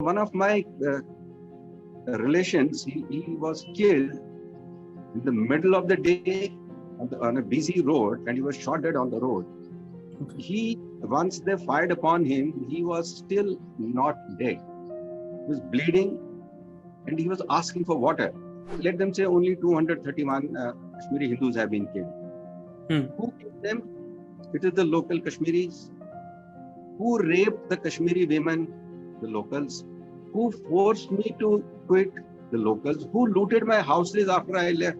one of my relations, he was killed in the middle of the day on a busy road, and he was shot dead on the road. Okay. Once they fired upon him, he was still not dead. He was bleeding, and he was asking for water. Let them say only 231 Kashmiri Hindus have been killed. Who killed them? It is the local Kashmiris. Who raped the Kashmiri women? The locals. Who forced me to quit? The locals. Who looted my houses after I left?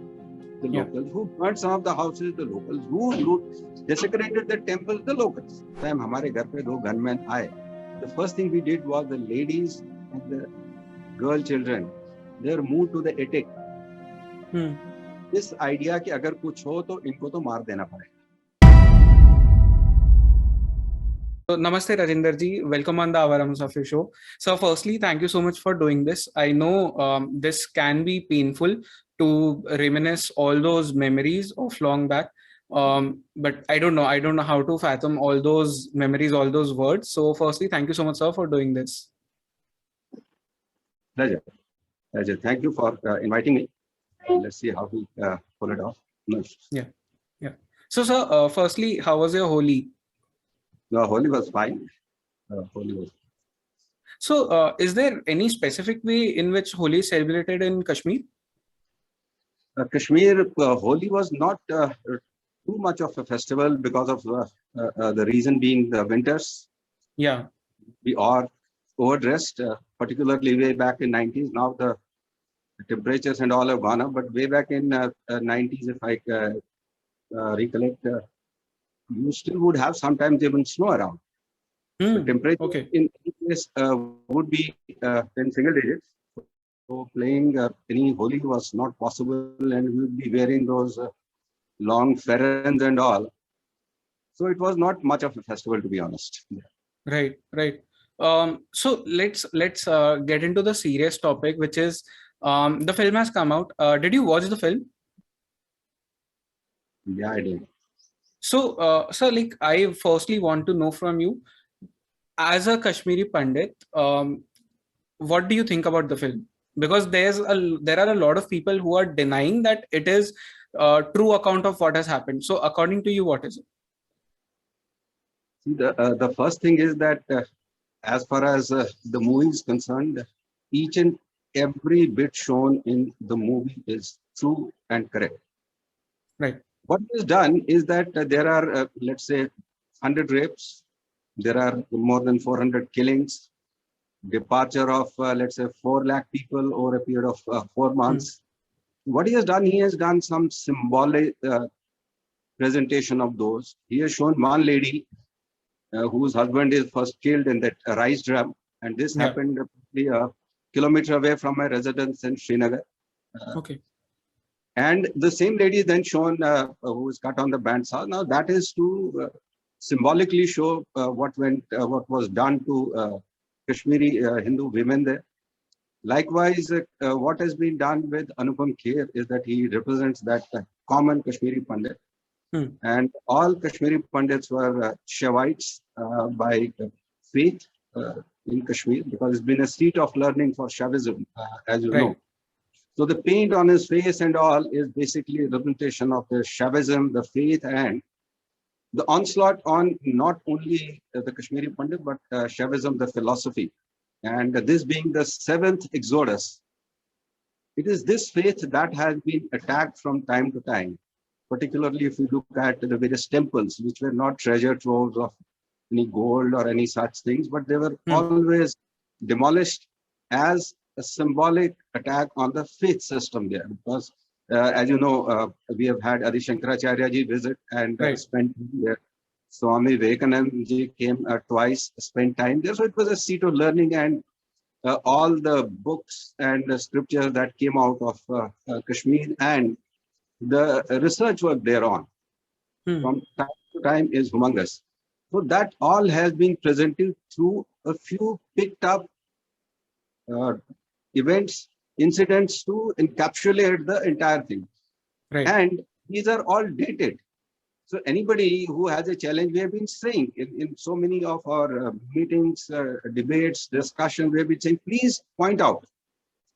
The locals. Who burnt some of the houses? The locals. Who desecrated the temple? The locals. Time हमारे घर पे दो gunmen आए. The first thing we did was the ladies and the girl children, they were moved to the attic. This idea कि अगर कुछ हो तो इनको तो मार देना पड़ेगा. So, Namaste Rajinder ji, welcome on the Awaara Musaafir Show. So firstly, thank you so much for doing this. I know this can be painful to reminisce all those memories of long back, but I don't know how to fathom all those memories, all those words. So firstly, thank you so much, sir, for doing this. Pleasure. Thank you for inviting me. Let's see how we pull it off. Yeah. So sir, firstly, how was your Holi? The Holi was fine. So, is there any specific way in which Holi is celebrated in Kashmir? Kashmir Holi was not too much of a festival because of the reason being the winters. Yeah. We are overdressed, particularly way back in 90s. Now the temperatures and all have gone up, but way back in 90s, if I recollect, you still would have sometimes even snow around. The temperature in any place would be in single digits. So playing any Holi was not possible, and we would be wearing those long ferens and all. So it was not much of a festival, to be honest. Right. So let's get into the serious topic, which is the film has come out. Did you watch the film? Yeah, I did. So, sir, I firstly want to know from you, as a Kashmiri Pandit, what do you think about the film? Because there are a lot of people who are denying that it is a true account of what has happened. So, according to you, what is it? See, the first thing is that as far as the movie is concerned, each and every bit shown in the movie is true and correct. Right. What is done is that there are, let's say, 100 rapes. There are more than 400 killings, departure of, let's say, 4 lakh people over a period of 4 months. What he has done some symbolic presentation of those. He has shown one lady whose husband is first killed in that rice drum. And this happened a kilometer away from my residence in Srinagar. And the same lady is then shown who is cut on the bandsaw. Now that is to symbolically show what was done to Kashmiri Hindu women there. Likewise, what has been done with Anupam Kher is that he represents that common Kashmiri Pandit. And all Kashmiri Pandits were Shaivites by faith in Kashmir, because it's been a seat of learning for Shaivism, as you know. So the paint on his face and all is basically a representation of the Shaivism, the faith, and the onslaught on not only the Kashmiri Pandit, but Shaivism, the philosophy. And this being the 7th Exodus, it is this faith that has been attacked from time to time, particularly if you look at the various temples, which were not treasure troves of any gold or any such things, but they were always demolished as a symbolic attack on the faith system there. Because as you know, we have had Adi Shankaracharya ji visit and spent there. Swami Vivekananda ji came twice, spent time there. So it was a seat of learning, and all the books and the scriptures that came out of Kashmir and the research work thereon from time to time is humongous. So that all has been presented through a few picked up events, incidents to encapsulate the entire thing. And these are all dated. So anybody who has a challenge, we have been saying in so many of our meetings, debates, discussions, we have been saying, please point out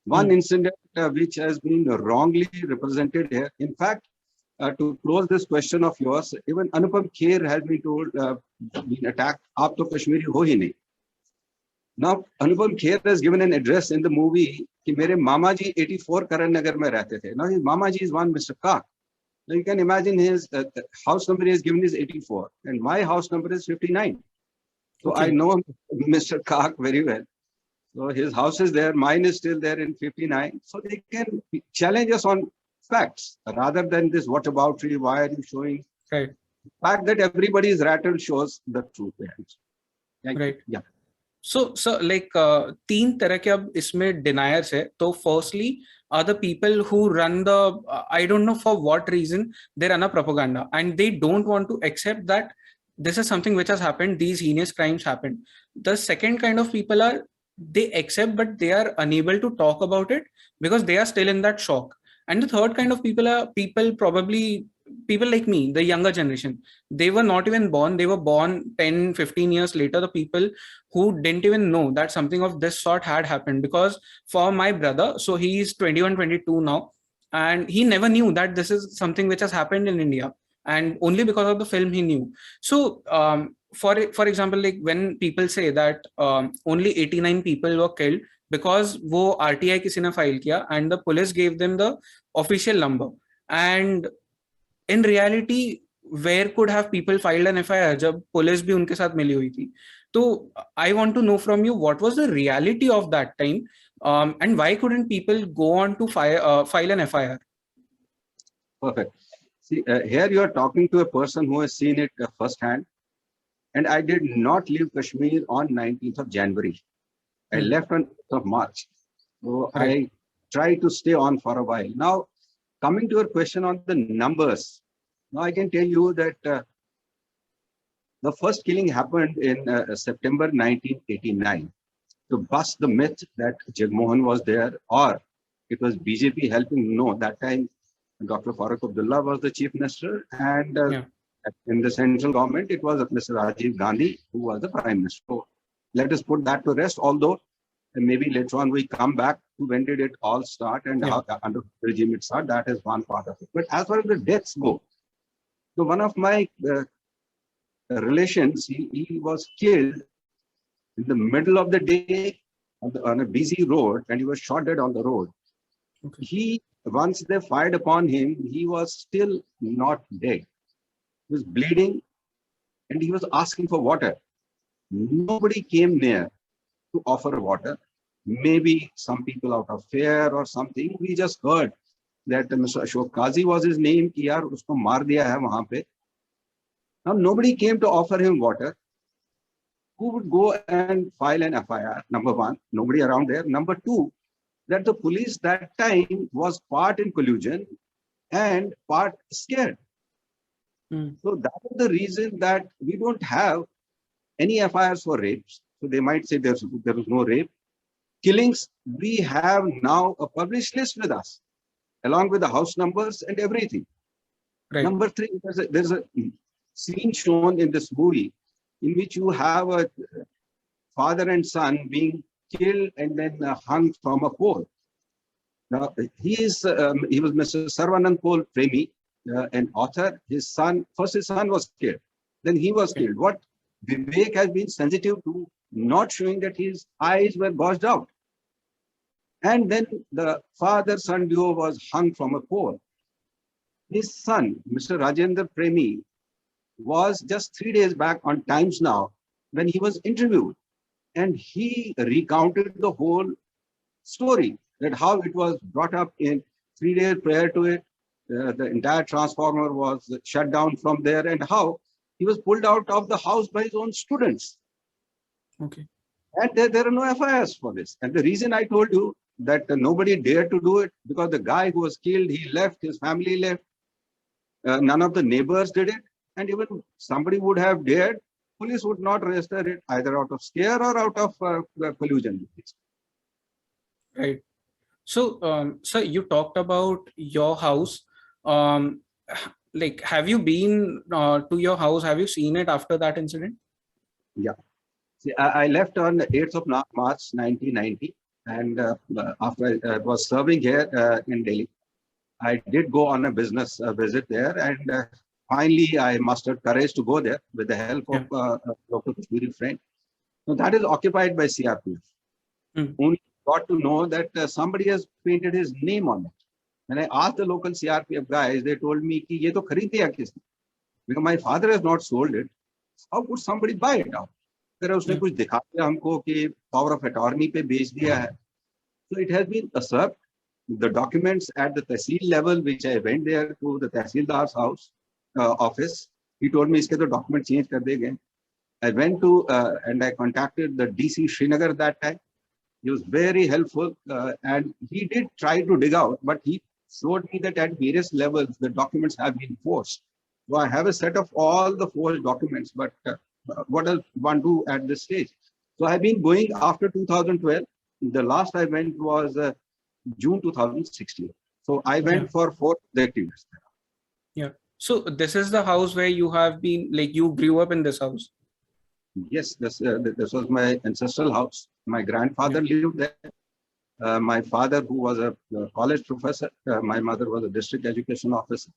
one incident which has been wrongly represented here. In fact, to close this question of yours, even Anupam Kher has been told, been attacked, "Aap to Kashmiri ho hi nahi." Now, Anupam Kher has given an address in the movie कि मेरे मामा जी 84 Karan Nagar में रहते थे. Now, his mama ji is one Mr. Kak. Now, you can imagine his house number is given is 84 and my house number is 59. So I know Mr. Kak very well. So his house is there, mine is still there in 59. So they can challenge us on facts rather than this whataboutery. Why are you showing? Right. The fact that everybody is rattled shows the truth behind it. Right. Yeah. So like तीन तरह के अब इसमें deniers है. तो firstly are the people who run the I don't know for what reason they run a propaganda and they don't want to accept that this is something which has happened. These heinous crimes happened. The second kind of people are they accept but they are unable to talk about it because they are still in that shock. And the third kind of people are people like me, the younger generation. They were not even born. They were born 10, 15 years later. The people who didn't even know that something of this sort had happened. Because for my brother, so he's 21, 22 now, and he never knew that this is something which has happened in India. And only because of the film he knew. So for example, like when people say that only 89 people were killed because वो RTI किसी ने file किया and the police gave them the official number. And in reality, where could have people filed an FIR जब police भी उनके साथ मिली हुई थी? So I want to know from you what was the reality of that time, and why couldn't people go on to file an FIR? Perfect. See, here you are talking to a person who has seen it firsthand. And I did not leave Kashmir on 19th of January. I left on 8th of March. So I tried to stay on for a while. Now, coming to your question on the numbers, now I can tell you that the first killing happened in September 1989 to bust the myth that Jagmohan was there or it was BJP helping. No, that time Dr. Farooq Abdullah was the chief minister and in the central government, it was Mr. Rajiv Gandhi who was the prime minister. So let us put that to rest, although maybe later on we come back to when did it all start and how under the regime it started. That is one part of it. But as far as the deaths go, so one of my relations, he was killed in the middle of the day on a busy road and he was shot dead on the road. Once they fired upon him, he was still not dead. He was bleeding and he was asking for water. Nobody came near to offer water. Maybe some people out of fear or something. We just heard that Mr. Ashok Kazi was his name. Ki yaar, usko maar diya hai wahan pe. Now nobody came to offer him water. Who would go and file an FIR? Number one, nobody around there. Number two, that the police that time was part in collusion and part scared. So that is the reason that we don't have any FIRs for rapes. So they might say there is no rape. Killings, we have now a published list with us, along with the house numbers and everything. Right. Number three, there's a scene shown in this movie in which you have a father and son being killed and then hung from a pole. Now, he was Mr. Sarvanand Pol Premi, an author. His son was killed. Then he was killed. What Vivek has been sensitive to, not showing that his eyes were gouged out. And then the father-son duo was hung from a pole. His son, Mr. Rajinder Premi, was just 3 days back on Times Now when he was interviewed. And he recounted the whole story, that how it was brought up in 3 days prior to it. The entire transformer was shut down from there and how he was pulled out of the house by his own students. Okay. And there are no FIRs for this. And the reason I told you that nobody dared to do it, because the guy who was killed, he left, his family left. None of the neighbors did it. And even somebody would have dared, police would not register it either out of scare or out of collusion. Right. So, sir, you talked about your house. like, have you been to your house? Have you seen it after that incident? Yeah. See, I left on the 8th of March 1990, and after I was serving here in Delhi, I did go on a business visit there, and finally I mustered courage to go there with the help of Yeah. a local Kashmiri friend. So that is occupied by CRPF. Mm. Only got to know that somebody has painted his name on it. When I asked the local CRPF guys, they told me कि ये तो खरीद दिया किसने? Because my father has not sold it. How could somebody buy it out? अगर उसने Yeah. कुछ दिखा दिया हमको कि power of attorney पे बेच दिया है. So it has been usurped. The documents at the Tehsil level, which I went there to the Tehsildar's house, office, he told me iske to document change kar denge. I went to and I contacted the DC Srinagar that time. He was very helpful and he did try to dig out, but he showed me that at various levels the documents have been forged. So I have a set of all the forged documents, but what else one do at this stage? So I've been going after 2012. The last I went was June 2016. So I went for 4 years. Yeah. So this is the house where you have been, like, you grew up in this house. Yes, this was my ancestral house. My grandfather lived there. My father, who was a college professor, my mother was a district education officer.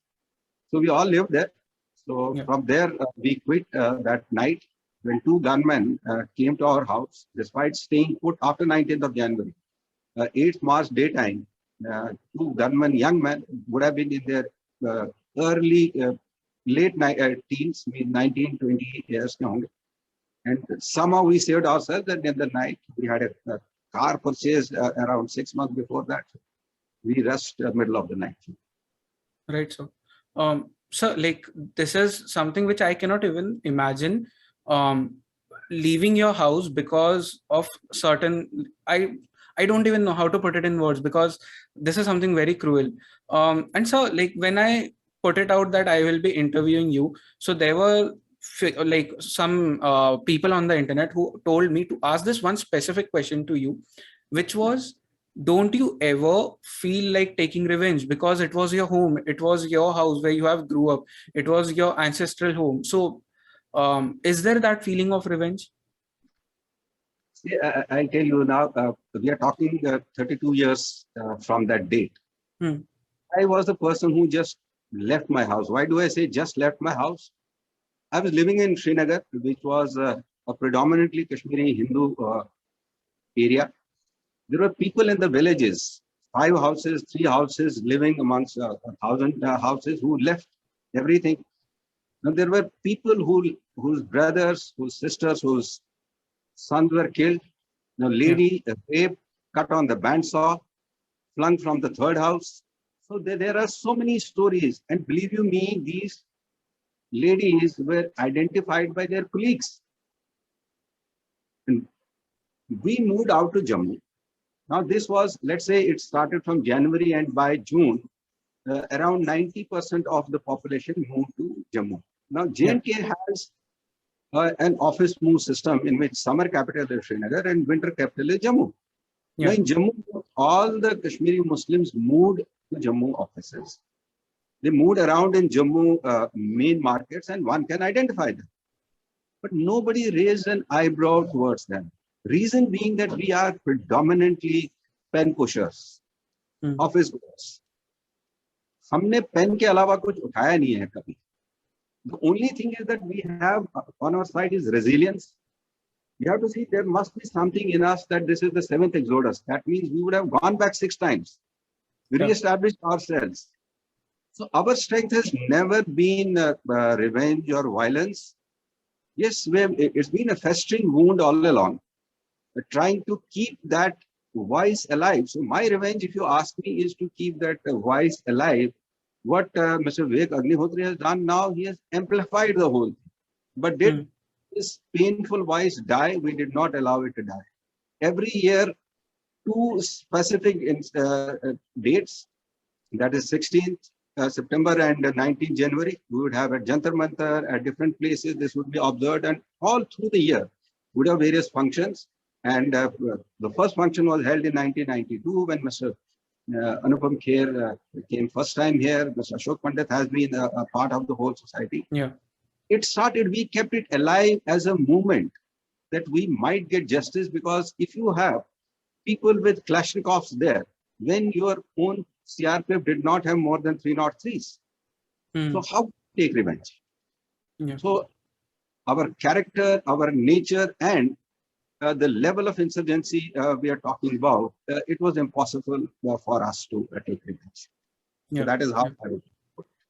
So we all lived there. So from there, we quit that night when 2 gunmen came to our house, despite staying put after 19th of January. 8th March daytime, 2 gunmen, young men, would have been in their early, late teens, 19, 20 years. And somehow we saved ourselves, and in the night, we had a car purchased around 6 months before that. We rushed middle of the night. Right. So like, this is something which I cannot even imagine, leaving your house because of certain, I don't even know how to put it in words, because this is something very cruel. And so, like, when I put it out that I will be interviewing you, so there were like some people on the internet who told me to ask this one specific question to you, which was, don't you ever feel like taking revenge? Because it was your home, it was your house where you have grew up, it was your ancestral home. So is there that feeling of revenge? See, I tell you now, we are talking 32 years from that date. I was the person who just left my house. Why do I say just left my house? I was living in Srinagar, which was a predominantly Kashmiri Hindu area. There were people in the villages, 5 houses, 3 houses, living amongst 1,000 houses, who left everything. Now, there were people whose brothers, whose sisters, whose sons were killed. Now, lady raped, cut on the bandsaw, flung from the 3rd house. So there are so many stories. And believe you me, these ladies were identified by their colleagues. And we moved out to Jammu. Now, this was, let's say it started from January, and by June, around 90% of the population moved to Jammu. Now, J&K has an office move system in which summer capital is Srinagar and winter capital is Jammu. Now, in Jammu, all the Kashmiri Muslims moved to Jammu offices. They moved around in Jammu main markets, and one can identify them. But nobody raised an eyebrow towards them. Reason being that we are predominantly pen pushers, office goers. हमने pen के अलावा कुछ उठाया नहीं है कभी. The only thing is that we have on our side is resilience. We have to see there must be something in us that this is the 7th Exodus. That means we would have gone back 6 times. We re-established ourselves. So our strength has never been revenge or violence. Yes, it's been a festering wound all along. Trying to keep that voice alive. So my revenge, if you ask me, is to keep that voice alive. What Mr. Vivek Agnihotri has done now, he has amplified the whole thing. But did this painful voice die? We did not allow it to die. Every year, 2 specific dates, that is 16th September and 19th January, we would have at Jantar Mantar, at different places, this would be observed, and all through the year, we would have various functions. And the first function was held in 1992 when Mr. Anupam Kher came first time here. Mr. Ashok Pandit has been a part of the whole society. Yeah. It started, we kept it alive as a movement that we might get justice, because if you have people with Kalashnikovs there, when your own CRPF did not have more than 303s, so how take revenge? Yeah. So our character, our nature, and the level of insurgency we are talking about, it was impossible for us to take revenge. Yeah. So that is how I would.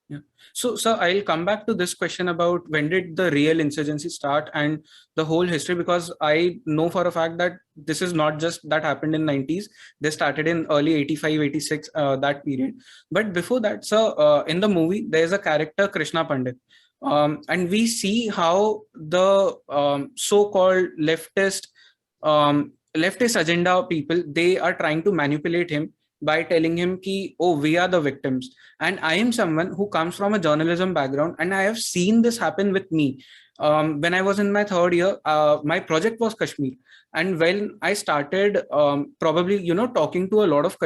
Yeah. So, sir, I'll come back to this question about when did the real insurgency start and the whole history, because I know for a fact that this is not just that happened in 90s. They started in early 85, 86, that period. But before that, sir, in the movie, there's a character, Krishna Pandit. And we see how the so-called leftist agenda people, they are trying to manipulate him by telling him ki, oh, we are the victims. And I am someone who comes from a journalism background, and I have seen this happen with me. When I was in my third year, my project was Kashmir. And when I started probably, talking to a lot of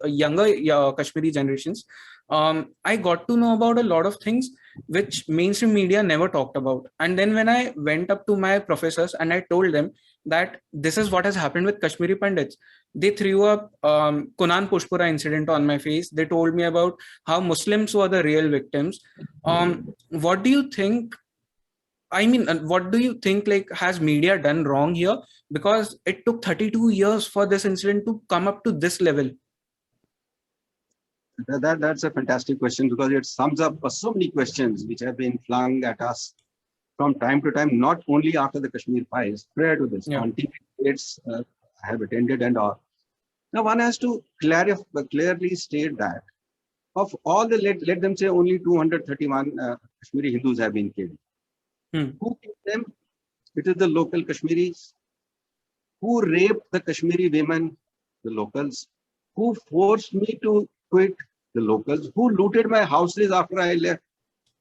younger Kashmiri generations, I got to know about a lot of things which mainstream media never talked about. And then when I went up to my professors and I told them that this is what has happened with Kashmiri Pandits, they threw up Kunan Pushpura incident on my face. They told me about how Muslims were the real victims. What do you think? I mean, what do you think, like, has media done wrong here? Because it took 32 years for this incident to come up to this level. That's a fantastic question, because it sums up so many questions which have been flung at us from time to time, not only after the Kashmir Files, prior to this. On TV debates I have attended and all. Now, one has to clearly state that of all the, let them say only 231 Kashmiri Hindus have been killed. Who killed them? It is the local Kashmiris. Who raped the Kashmiri women? The locals. Who forced me to quit? The locals. Who looted my houses after I left?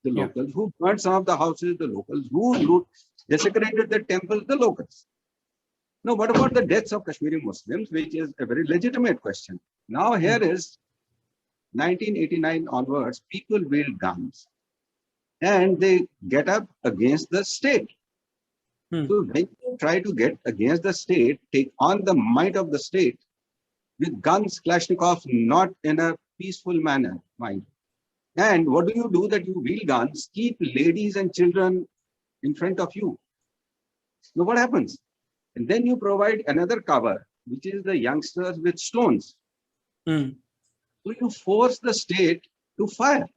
The locals. Who burned some of the houses? The locals. Who desecrated the temples? The locals. Now, what about the deaths of Kashmiri Muslims, which is a very legitimate question. Now, here is 1989 onwards, people wield guns and they get up against the state. So when you try to get against the state, take on the might of the state with guns, Kalashnikovs, not in a peaceful manner, mind. And what do? That you wield guns, keep ladies and children in front of you. Now what happens? And then you provide another cover, which is the youngsters with stones. So you force the state to fire.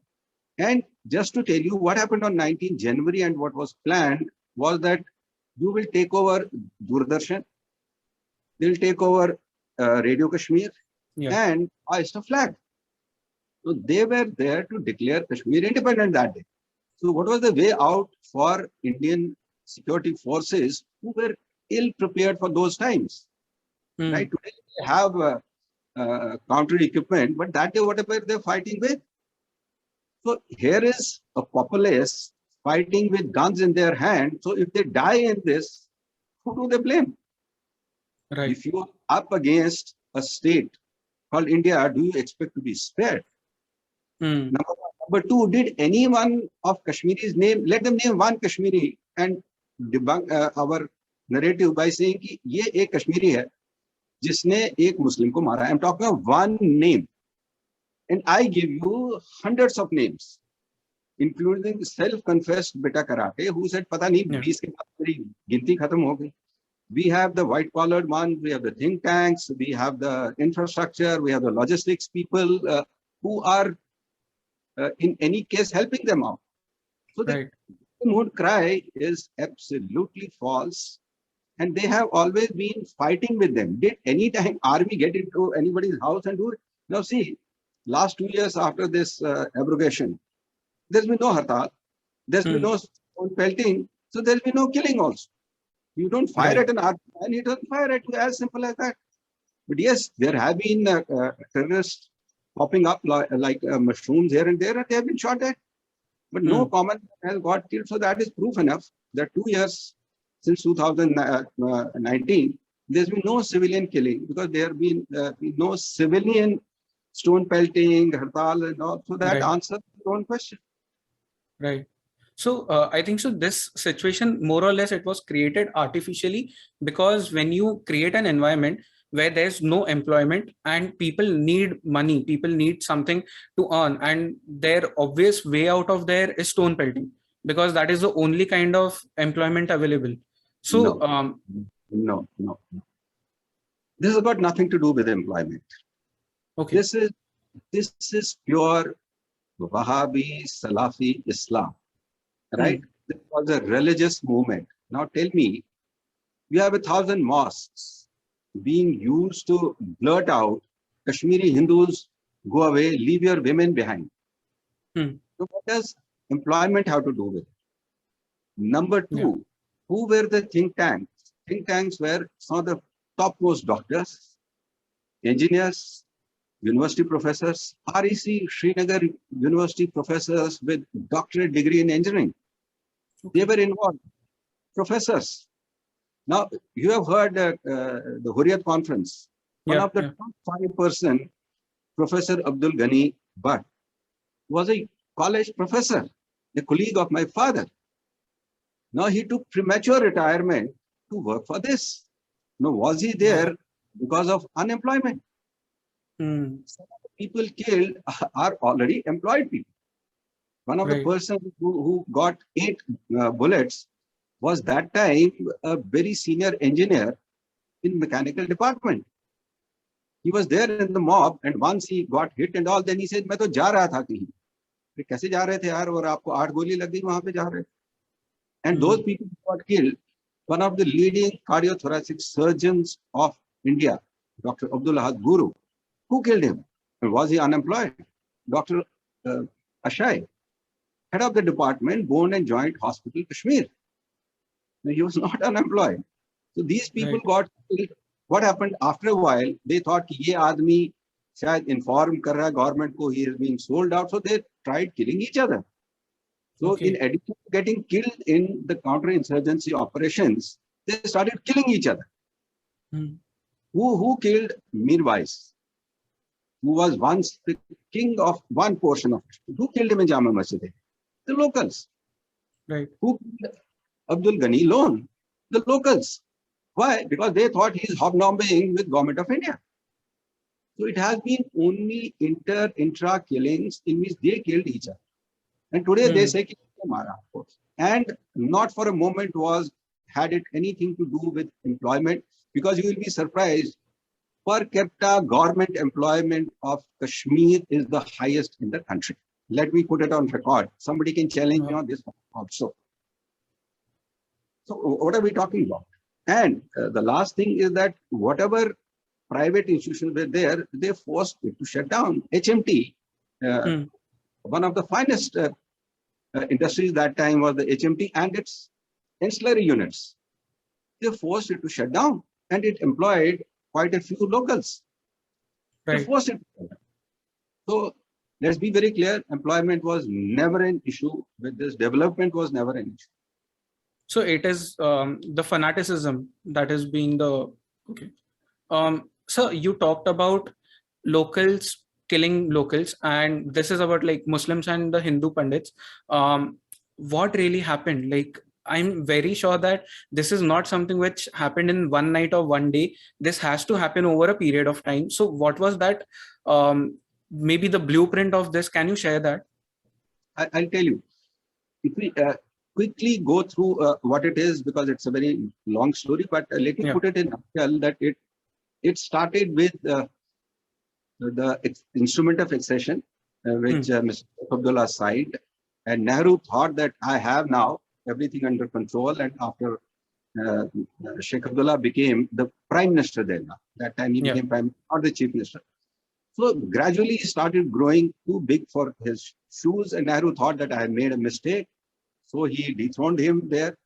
And just to tell you what happened on 19 January and what was planned was that you will take over Doordarshan, they'll take over Radio Kashmir and hoist a flag. So they were there to declare Kashmir independent that day. So what was the way out for Indian security forces who were ill prepared for those times? Right? Today they have counter equipment, but that day whatever they're fighting with. So here is a populace fighting with guns in their hand. So if they die in this, who do they blame? Right. If you are up against a state called India, do you expect to be spared? Number one. Number two, did anyone of Kashmiri's name, let them name one Kashmiri and debunk our narrative by saying कि ये एक कश्मीरी है जिसने एक मुस्लिम को मारा. I'm talking of one name. And I give you hundreds of names, including self-confessed Beta Karate, who said, "Pata nahi, 20 ke baad meri ginti khatam ho gayi." We have the white-collared ones, we have the think tanks, we have the infrastructure, we have the logistics people who are, in any case, helping them out. So the mood cry is absolutely false, and they have always been fighting with them. Did any time army get into anybody's house and do it? Now see, last 2 years after this abrogation, there's been no hartal, there's been no stone pelting, so there's been no killing also. You don't fire at an army and he doesn't fire at you, as simple as that. But yes, there have been terrorists popping up like mushrooms here and there, and they have been shot at. But no common man has got killed, so that is proof enough that 2 years since 2019, there's been no civilian killing, because there have been no civilian stone pelting, hartal and all. So that Right. answers your own question. Right. So I think so this situation, more or less, it was created artificially, because when you create an environment where there's no employment and people need money, people need something to earn, and their obvious way out of there is stone pelting, because that is the only kind of employment available. So No, no, no. This has got nothing to do with employment. okay. This is pure Wahhabi Salafi Islam, right? This was a religious movement. Now tell me, you have 1,000 mosques being used to blurt out Kashmiri Hindus, go away, leave your women behind. So what does employment have to do with it? Number two, who were the think tanks? Think tanks were some of the topmost doctors, engineers, university professors, REC, Srinagar University professors with doctorate degree in engineering. They were involved, professors. Now, you have heard the Hurriyat conference. One of the top 5%, Professor Abdul Ghani Bhatt, was a college professor, a colleague of my father. Now, he took premature retirement to work for this. Now, was he there because of unemployment? Some of the people killed are already employed people. One of the persons who got 8 bullets was that time a very senior engineer in mechanical department. He was there in the mob, and once he got hit and all, then he said, "मैं तो जा रहा था कहीं." कैसे जा रहे थे यार, और आपको 8 गोली लग गई वहां पे जा रहे थे. And those people who got killed, one of the leading cardiothoracic surgeons of India, Dr. Abdul Ahad Guru, who killed him? And was he unemployed? Dr. Ashai, head of the department, Bone and Joint Hospital, Kashmir. No, he was not unemployed. So these people got killed. What happened after a while? They thought कि ये आदमी शायद inform कर रहा है government को, he is being sold out. So they tried killing each other. So in addition to getting killed in the counterinsurgency operations, they started killing each other. Who killed Mir Wais, who was once the king of one portion of it? Who killed him in Jama Masjid? The locals. Right. Who killed Abdul Ghani Lone? The locals. Why? Because they thought he is hobnobbing with government of India. So it has been only intra killings in which they killed each other. And today they say, and not for a moment had it anything to do with employment, because you will be surprised, per capita government employment of Kashmir is the highest in the country. Let me put it on record. Somebody can challenge me on this also. So what are we talking about? And the last thing is that whatever private institutions were there, they forced it to shut down. HMT, one of the finest industries that time was the HMT and its ancillary units. They forced it to shut down, and it employed quite a few locals. They forced it to shut down. So let's be very clear, employment was never an issue with this. Development was never an issue. So it is the fanaticism that is being the so you talked about locals killing locals, and this is about like Muslims and the Hindu Pandits. What really happened? Like, I'm very sure that this is not something which happened in one night or one day. This has to happen over a period of time. So what was that? Maybe the blueprint of this. Can you share that? I'll tell you. If we quickly go through what it is, because it's a very long story, but let me put it in a nutshell that it started with the instrument of accession, which Mr. Abdullah signed, and Nehru thought that I have now everything under control, and after Sheikh Abdullah became the prime minister then, that time he became prime minister, not the chief minister. So gradually he started growing too big for his shoes, and Nehru thought that I had made a mistake. So he dethroned him there,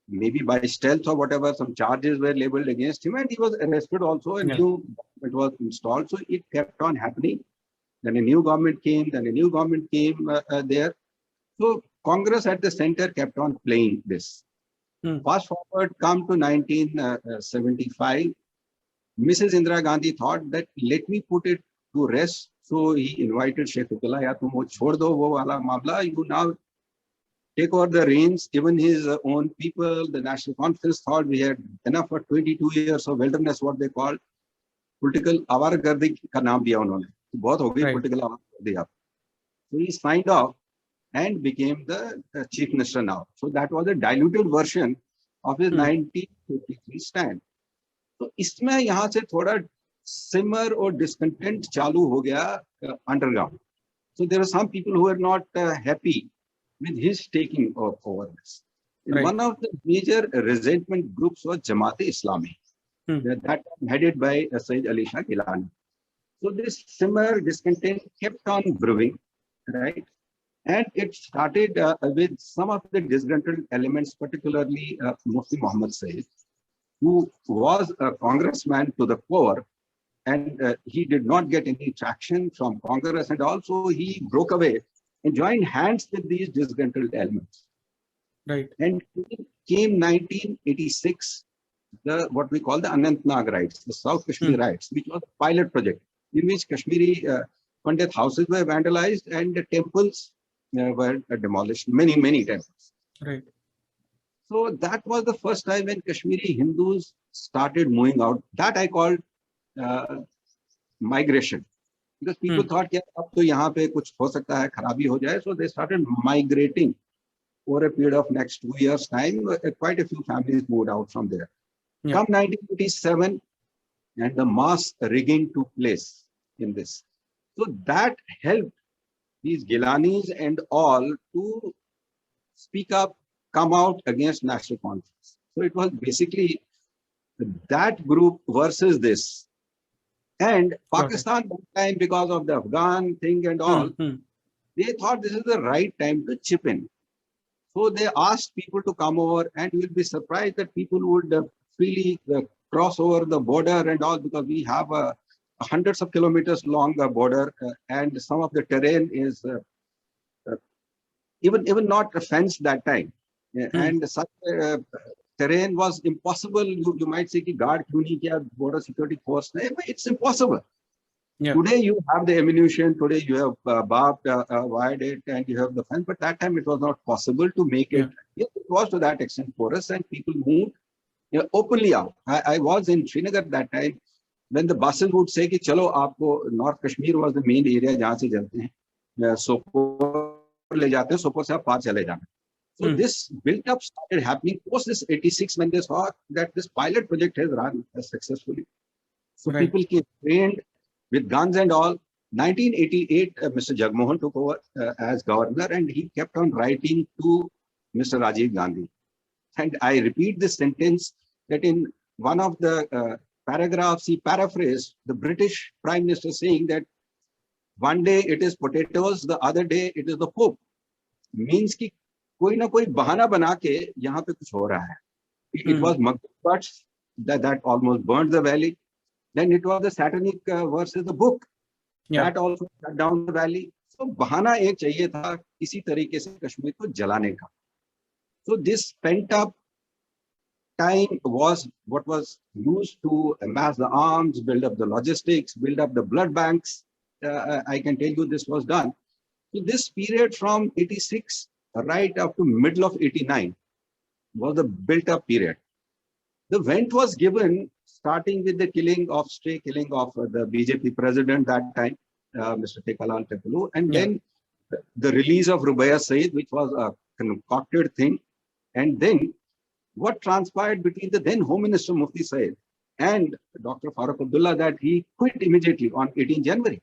maybe by stealth or whatever. Some charges were labeled against him, and he was arrested also, and new government was installed. So it kept on happening. Then a new government came, there. So Congress at the center kept on playing this. Fast forward, come to 1975, Mrs. Indira Gandhi thought that let me put it to rest. So he invited Sheikh Abdullah, ya tum wo chhod do wo wala mamla, you now take over the reins. Even his own people, the National Conference thought we had enough for 22 years of wilderness, what they called political awargardi ka naam diya unhone. Bahut ho gayi political awargardi ab. So he signed off and became the chief minister now. So that was a diluted version of his 1953 stand. So इसमें यहाँ से थोड़ा simmer or discontent चालू हो गया underground. So there were some people who were not happy with his taking over this. Right. One of the major resentment groups was Jamaat-e-Islami, that headed by Sayyid Ali Shah Gilani. So this simmer discontent kept on brewing, right? And it started with some of the disgruntled elements, particularly Mufti Muhammad Said, who was a congressman to the core, and he did not get any traction from Congress, and also he broke away and joined hands with these disgruntled elements. Right. And came 1986, what we call the Anantnag riots, the South Kashmir riots, which was a pilot project in which Kashmiri Pandit houses were vandalized and the temples were demolished, many temples. Right. So that was the first time when Kashmiri Hindus started moving out. That I called migration, because people thought, yeah, ab to yahan pe kuch ho sakta hai, kharabi ho jaye. So they started migrating over a period of next 2 years' time. Quite a few families moved out from there. Yeah. Come 1987, and the mass rigging took place in this. So that helped these Gilanis and all to speak up, come out against national conference. So it was basically that group versus this. And Pakistan, that time, because of the Afghan thing and all, they thought this is the right time to chip in. So they asked people to come over, and you will be surprised that people would freely cross over the border and all, because we have hundreds of kilometers long border, and some of the terrain is even not fenced that time. And such terrain was impossible. You might say, guard kyun nahi kiya border security force ne? It's impossible. Yeah. Today you have the ammunition, today you have barbed wired it, and you have the fence, but that time it was not possible to make it. Yes, it was to that extent porous, and people moved openly out. I was in Srinagar that time, when the buses would say कि चलो आपको North Kashmir was the main area जहाँ से चलते हैं, सोपोर ले जाते हैं, सोपोर से आप पार चले जाना. So this built up started happening post this 86 when they saw that this pilot project has run successfully. So people came trained with guns and all. 1988, Mr. Jagmohan took over as governor, and he kept on writing to Mr. Rajiv Gandhi. And I repeat this sentence that in one of the paragraphs, he paraphrased the British Prime Minister saying that one day it is potatoes, the other day it is the Pope. Means कि कोई ना कोई बहाना बना के यहाँ पे कुछ हो रहा है. It was Maghu's that almost burned the valley. Then it was the satanic verses, the book that also shut down the valley. So बहाना एक चाहिए था किसी तरीके से कश्मीर को जलाने का. So this pent up time was what was used to amass the arms, build up the logistics, build up the blood banks. I can tell you this was done. So this period from 86 right up to middle of 89 was the built up period. The vent was given starting with the stray killing of the BJP president that time, Mr. Tekalal Tepulu, and then the release of Rubaiyat Saeed, which was a concocted thing. And then what transpired between the then Home Minister Mufti Saeed and Dr. Farooq Abdullah, that he quit immediately on 18 January.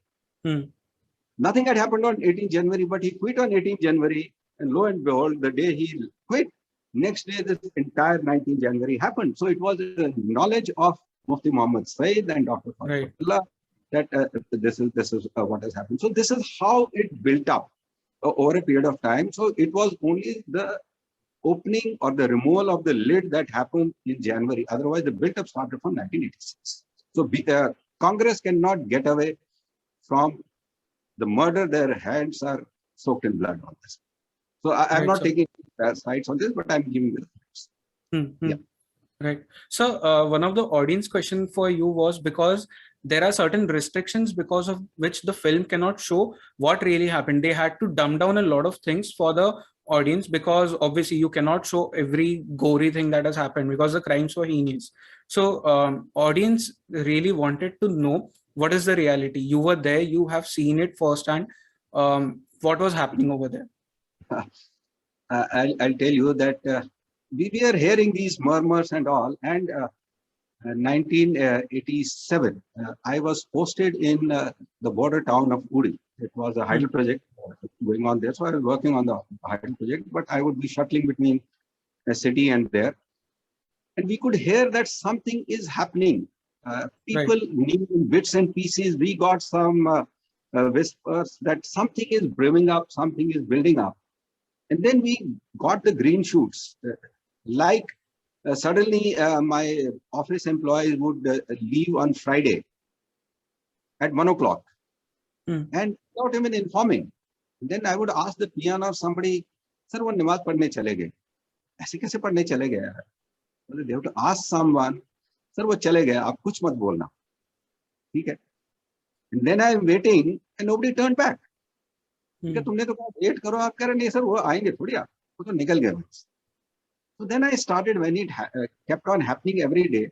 Nothing had happened on 18 January, but he quit on 18 January. And lo and behold, the day he quit, next day this entire 19 January happened. So it was the knowledge of Mufti Muhammad Saeed and Dr. Farooq Abdullah that this is what has happened. So this is how it built up over a period of time. So it was only the opening or the removal of the lid that happened in January. Otherwise, the build-up started from 1986. So Congress cannot get away from the murder. Their hands are soaked in blood on this. So I'm not taking sides on this, but I'm giving you the facts. Right. So one of the audience question for you was, because there are certain restrictions because of which the film cannot show what really happened. They had to dumb down a lot of things for the audience, because obviously you cannot show every gory thing that has happened because the crimes were heinous. So audience really wanted to know what is the reality. You were there, you have seen it firsthand. What was happening over there? I'll tell you that we were hearing these murmurs and all, and 1987, I was posted in the border town of Uri. It was a hydro project going on there, so I was working on the hydro project, but I would be shuttling between a city and there. And we could hear that something is happening. People knew in bits and pieces. We got some whispers that something is brewing up, something is building up. And then we got the green shoots. Suddenly, my office employees would leave on Friday at 1 o'clock and without even informing. And then I would ask the peon or somebody, sir, वो नमाज पढ़ने चले गए. ऐसे कैसे पढ़ने चले गए यार? They have to ask someone, sir, वो चले गए, आप कुछ मत बोलना. ठीक है? And then I am waiting and nobody turned back. ठीक है, तुमने तो कहा वेट करो, आप कह रहे नहीं सर वो आएंगे थोड़ी, आप वो तो निकल गए. So then I started, when it kept on happening every day,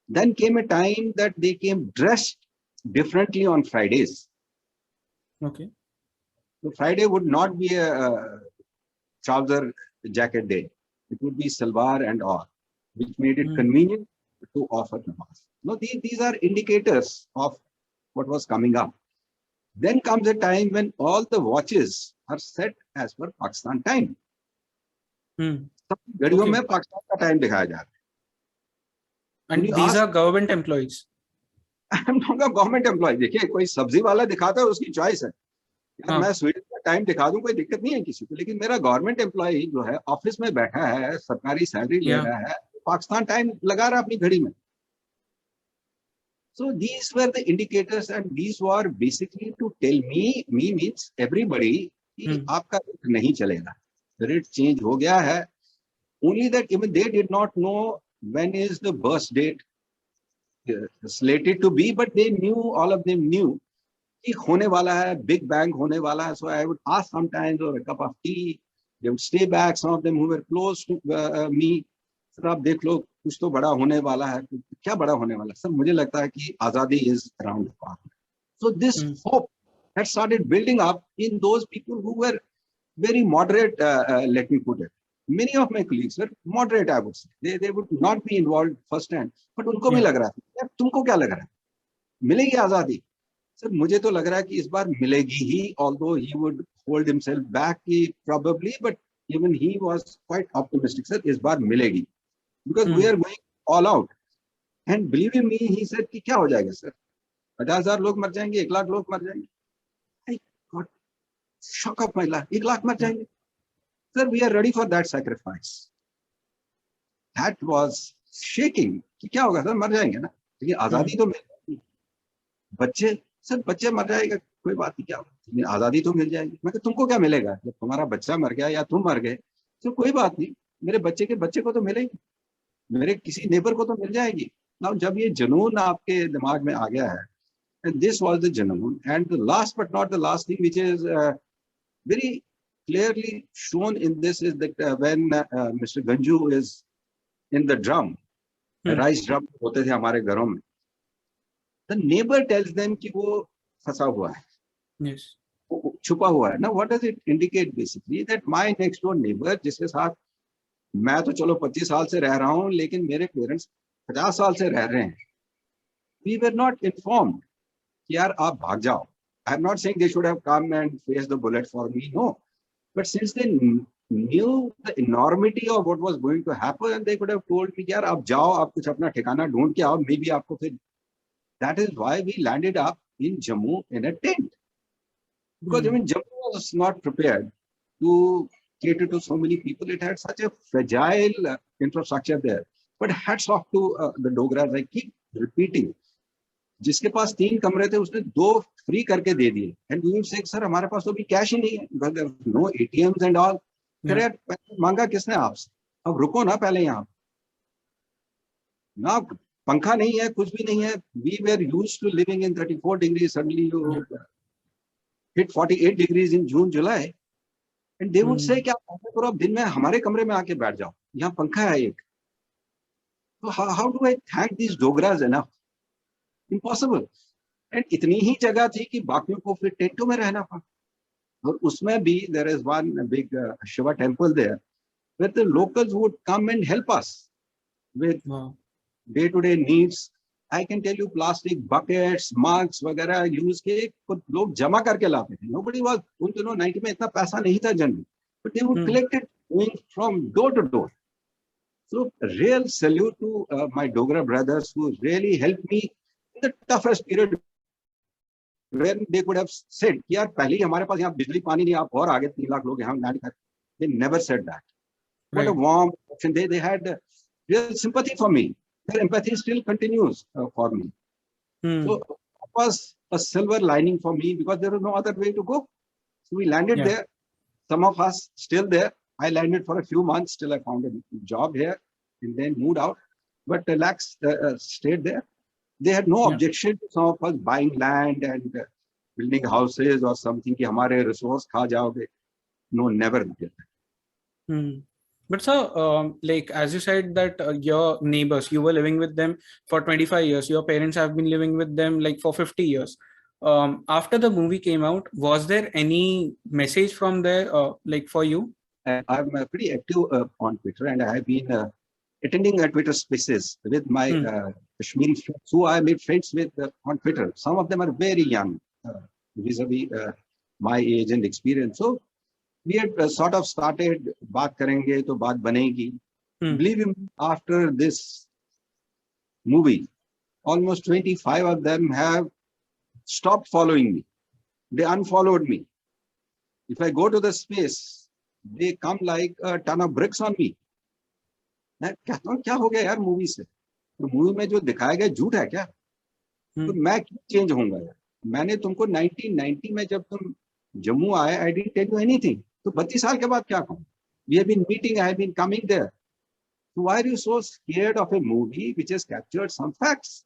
then came a time that they came dressed differently on Fridays. Okay. So Friday would not be a trouser jacket day. It would be salwar and all, which made it convenient to offer namaz. No, these are indicators of what was coming up. Then comes a time when all the watches are set as per Pakistan time. घड़ियों में पाकिस्तान का time दिखाया जा रहा है. And these are government employees. I'm not a government employee. देखिए, कोई सब्जी वाला दिखाता है, उसकी चॉइस है. यार मैं स्वीडन का टाइम दिखा दूं, कोई दिक्कत नहीं है किसी को. लेकिन मेरा गवर्नमेंट एम्प्लॉय जो है, ऑफिस में बैठा है, सरकारी सैलरी ले रहा है, पाकिस्तान टाइम लगा रहा है अपनी घड़ी में. So these were the indicators, and these were basically to tell me means everybody कि आपका रेट नहीं चलेगा. रेट चेंज हो गया है. Only that even they did not know when is the burst date slated to be, but they knew, all of them knew कि होने वाला है, big bang होने वाला है. So I would ask sometimes or a cup of tea. They would stay back. Some of them who were close to me, sir आप देख लो कुछ तो बड़ा होने वाला है. क्या बड़ा होने वाला है? सर मुझे लगता है कि आजादी is around the corner. So this hope had started building up in those people who were very moderate, let me put it. Many of my colleagues were moderate, I would say. They would not be involved firsthand, but उनको भी लग रहा है. यार तुमको क्या लग रहा है? मिलेगी आजादी? सर मुझे तो लग रहा है कि इस बार मिलेगी ही. Although he would hold himself back, probably, but even he was quite optimistic. Sir इस बार मिलेगी, because we are going all out. And believe me, he said कि क्या हो जाएगा सर? 50,000 लोग मर जाएंगे, 1 लाख लोग मर जाएंगे. I got shock of my life. 1 lakh मर जाएंगे. Sir, we are ready for that sacrifice. That was shaking. कि क्या होगा सर? मर जाएंगे ना, लेकिन आजादी तो मिल जाएगी. बच्चे, सर बच्चे मर जाएगा, कोई बात नहीं, क्या होगा, लेकिन आजादी तो मिल जाएगी. मैं कहता तुमको क्या मिलेगा जब तुम्हारा बच्चा मर गया या तुम मर गए? तो कोई बात नहीं, मेरे बच्चे के बच्चे को तो मिलेगी, मेरे किसी नेबर को तो मिल जाएगी. Now जब ये जुनून आपके दिमाग में आ गया है, and this was the junoon. And the last but not the last thing, which is very clearly shown in this, is that when Mr. Ganju is in the drum, the rice drum होते थे हमारे घरों में, the neighbor tells them कि वो फंसा हुआ है. Yes. वो छुपा हुआ है. Now what does it indicate? Basically that my next door neighbor, जिसके साथ मैं तो चलो 25 साल से रह रहा हूँ, लेकिन मेरे पेरेंट्स 50 साल से रह रहे हैं, we were not informed कि यार आप भाग जाओ. I am not saying they should have come and faced the bullet for me, no. But since they knew the enormity of what was going to happen, they could have told me, यार आप जाओ, आप कुछ अपना ठिकाना ढूंढ के आओ, maybe आपको फिर. That is why we landed up in Jammu in a tent. Because even Jammu was not prepared to cater to so many people. It had such a fragile infrastructure there. But hats off to the Dogras. I keep repeating. जिसके पास 3 कमरे थे उसने 2 free करके दे दिए. And we would say, sir हमारे पास तो भी cash ही नहीं है, because there are no ATMs and all. यार पैसा मांगा किसने आपसे? अब रुको ना पहले यहाँ ना, पंखा नहीं है, कुछ भी नहीं है. We were used to living in 34 degrees. Suddenly you hit 48 degrees in June, July. And they would say कि आप ऐसा करो, आप दिन में हमारे कमरे में आके बैठ जाओ, यहाँ पंखा है एक. So how do I thank these Dogras enough? Impossible. And इतनी ही जगह थी कि बाकियों को फिर टेंटों में रहना पड़ा. और उसमें भी there is one big Shiva temple there, where the locals would come and help us with day-to-day needs. I can tell you plastic buckets, mugs वगैरह use के कुछ लोग जमा करके लाते थे. Nobody was, उन दिनों 90 में इतना पैसा नहीं था generally, but they would collect it going from door to door. So real salute to my Dogra brothers who really helped me in the toughest period, when they could have said कि यार पहले ही हमारे पास यहाँ बिजली पानी नहीं, आप और आगे 3 लाख लोग यहाँ लैंड कर. They never said that. What a warm reaction. They had real sympathy for me. Their empathy still continues for me. So it was a silver lining for me because there was no other way to go. So we landed there. Some of us still there. I landed for a few months till I found a job here and then moved out. But the lakhs stayed there. They had no objection to some of us buying land and building houses or something कि हमारे resource खा जाओगे. No, never did that. But sir, like as you said that your neighbors, you were living with them for 25 years. Your parents have been living with them like for 50 years. After the movie came out, was there any message from there, like for you? I'm pretty active on Twitter, and I have been attending Twitter spaces with my Kashmiri friends who I made friends with on Twitter. Some of them are very young, vis-a-vis my age and experience. So we had sort of started बात करेंगे तो बात बनेगी. Believe me, after this movie, almost 25 of them have stopped following me. They unfollowed me. If I go to the space, they come like a ton of bricks on me. मैं कहता हूँ क्या हो गया यार मूवी से? तो movie में जो दिखाया गया झूठ है क्या? तो मैं क्यों चेंज होऊंगा यार? मैंने तुमको 1990 में जब तुम जम्मू आए, I didn't tell you anything. तो 32 साल के बाद क्या कहूँ? We have been meeting, I have been coming there. So why are you so scared of a movie which has captured some facts?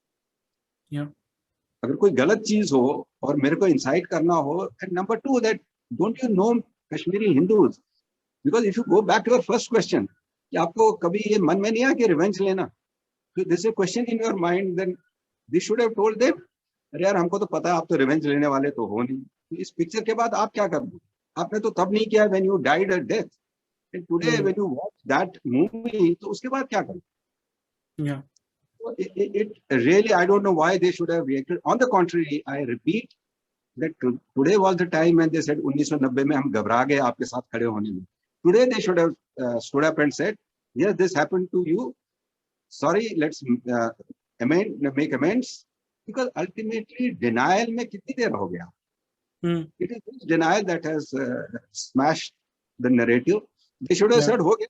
Yeah. अगर कोई गलत चीज हो और मेरे को इंसाइट करना हो, and number two, that don't you know Kashmiri Hindus? Because if you go back to your first question, कि आपको कभी ये मन में नहीं आया कि रिवेंज लेना? So this is a question in your mind, then we should have told them, अरे यार हमको तो पता है आप तो रिवेंज लेने वाले तो हो नहीं. तो इस पिक्चर के बाद आप क्या कर दो? आपने तो तब नहीं किया when you died a death. And today when you watch that movie, तो उसके बाद क्या करो? Yeah. It really, I don't know why they should have reacted. On the contrary, I repeat that today was the time when they said 1990 में हम घबरा गए आपके साथ खड़े होने में. Today they should have stood up and said, yes, this happened to you. Sorry, let's make amends. Because ultimately denial में कितनी देर हो गया? It is this denial that has smashed the narrative. They should have said हो गया.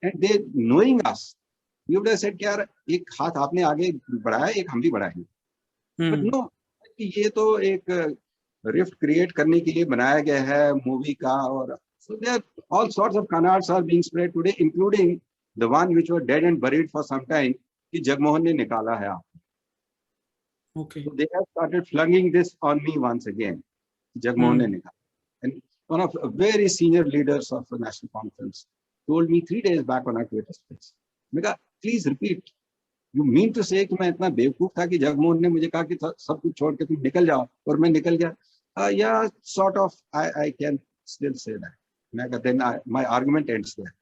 And they, knowing us, we would have said कि यार एक हाथ आपने आगे बढ़ाया, एक हम भी बढ़ाएंगे. But no, ये तो एक rift create करने के लिए बनाया गया है मूवी का. और so there all sorts of canards are being spread today, including the one which were dead and buried for some time कि जगमोहन ने निकाला है आप. Okay. So they have started flinging this on me once again. Jagmohan ne nikala. And one of the very senior leaders of the National Conference told me 3 days back on our Twitter space, Mega, please repeat. You mean to say कि मैं इतना बेवकूफ था कि जगमोहन ने मुझे कहा कि सब कुछ छोड़ के तुम निकल जाओ और मैं निकल गया? Yeah, sort of. I can still say that. Mega, then my argument ends there.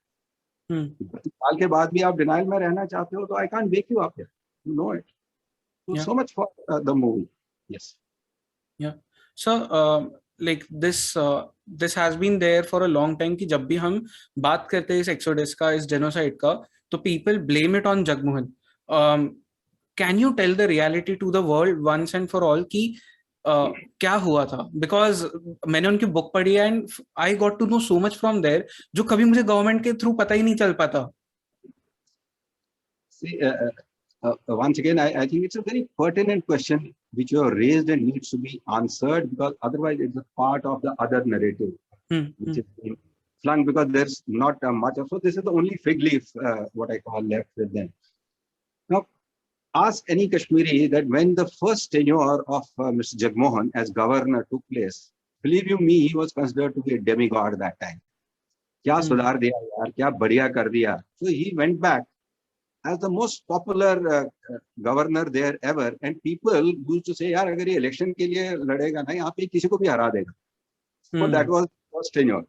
32 साल के बाद भी आप डिनाइल में रहना चाहते हो तो I can't wake you up here. You know it. So much for the movie. Yes. Yeah. So like this has been there for a long time कि जब भी हम बात करते हैं इस एक्सोडस का, इस जेनोसाइड का, तो people blame it on Jagmohan. Can you tell the reality to the world once and for all कि क्या हुआ था? Because मैंने उनकी बुक पढ़ी and I got to know so much from there जो कभी मुझे गवर्नमेंट के थ्रू पता ही नहीं चल पाता. See, once again, I think it's a very pertinent question which you have raised and needs to be answered, because otherwise it's a part of the other narrative which is being flung, because there's not much of. So this is the only fig leaf, what I call, left with them. Now, ask any Kashmiri that when the first tenure of Mr. Jagmohan as governor took place, believe you me, he was considered to be a demigod that time. क्या सुधार दिया यार, क्या बढ़िया कर दिया. So he went back as the most popular governor there ever, and people used to say, यार अगर ये election के लिए लड़ेगा ना, यहाँ पे किसी को भी हरा देगा. So that was first tenure.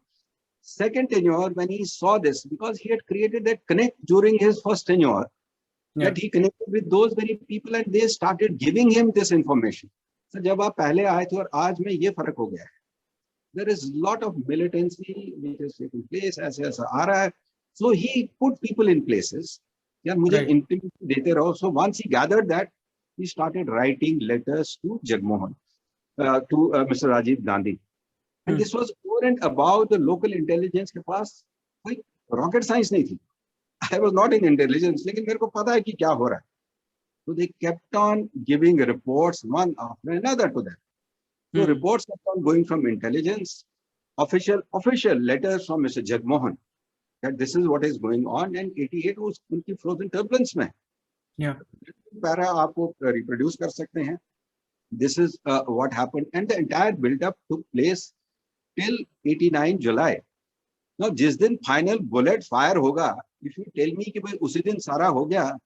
Second tenure, when he saw this, because he had created that connect during his first tenure, that he connected with those very people and they started giving him this information. So जब आप पहले आए थे और आज में ये फर्क हो गया है. There is a lot of militancy which is taking place as आ रहा है. So he put people in places. यार मुझे intimacy देते रहो. So once he gathered that, he started writing letters to Jagmohan, to Mr. Rajiv Gandhi. And this was over and above the local intelligence के पास कोई rocket science नहीं थी. I was not in intelligence, लेकिन मेरे को पता है कि क्या हो रहा है. So they kept on giving reports one after another to them. So reports kept on going from intelligence, official letters from Mr. Jagmohan that this is what is going on, and 88 was उनकी frozen turbulence में. Para आपको reproduce कर सकते हैं. This is what happened, and the entire build-up took place till 89 July. Now, जिस दिन final bullet fire होगा, if you tell me कि भाई उसी दिन सारा हो गया,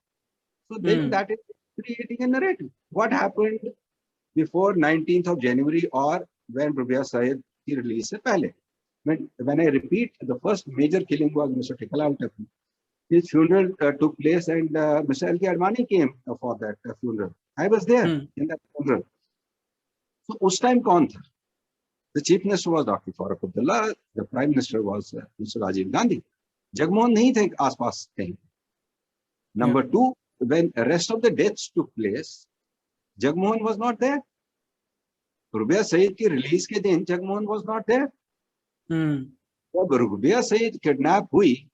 so then that is creating a narrative. What happened before 19th of January or when Rubiya Saeed की release से पहले? When I repeat, the first major killing was Mr. Tikalal Tafi. His funeral took place, and Mr. L.K. Advani came for that funeral. I was there in that funeral. So उस time कौन था? The chief minister was Dr. Farooq Abdullah. The prime minister was Mr. Rajiv Gandhi. Jagmohan नहीं थे आसपास कहीं. Number two, when the rest of the deaths took place, Jagmohan was not there. Rubiya Saeed की release के दिन Jagmohan was not there. जब Rubiya Saeed kidnap हुई,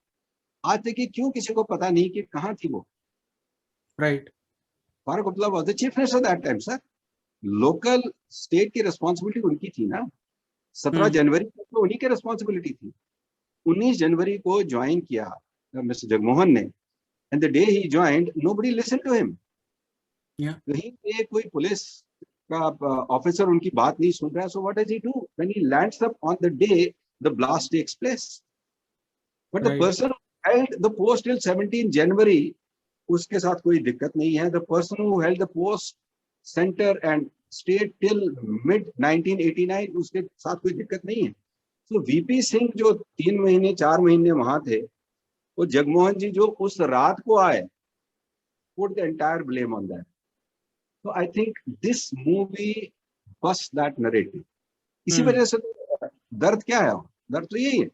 आज तक क्यों किसी को पता नहीं कि कहाँ थी वो? Right. Farooq Abdullah was the chief minister that time, sir. Local state की responsibility उनकी थी ना. 17 जनवरी को तो उन्हीं की responsibility थी. 19 जनवरी को ज्वाइन किया मिस्टर जगमोहन ने, and the day he joined, nobody listened to him. कहीं पे कोई पुलिस का ऑफिसर उनकी बात नहीं सुन रहा है. So what does he do? When he lands up on the day the blast takes place, but the person who held the post till 17 January, उसके साथ कोई दिक्कत नहीं है. The person who held the post center and stayed till mid 1989, उसके साथ कोई दिक्कत नहीं है. So VP सिंह जो 3 महीने 4 महीने वहां थे, वो जगमोहन जी जो उस रात को आए, put the entire blame on that. So I think this movie busts that narrative. इसी वजह से दर्द क्या है? दर्द तो यही है,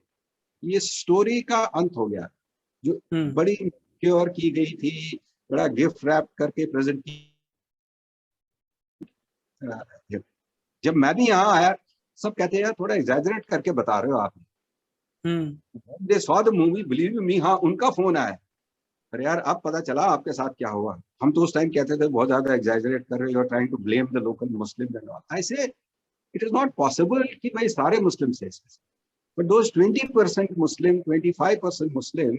ये स्टोरी का अंत हो गया. जो बड़ी क्योर की गई थी, बड़ा गिफ्ट रैप करके प्रेजेंट की. जब मैं भी यहाँ आया, सब कहते हैं यार थोड़ा एग्जैजरेट करके बता रहे हो आप. They saw the movie, believe me, हाँ उनका फोन आया, अरे यार अब पता चला आपके साथ क्या हुआ. हम तो उस टाइम कहते थे बहुत ज्यादा एग्जैजरेट कर रहे हो, you are trying to blame the local Muslims and all. I say it is not possible कि भाई सारे मुस्लिम से, but those 20% Muslim, 25% Muslim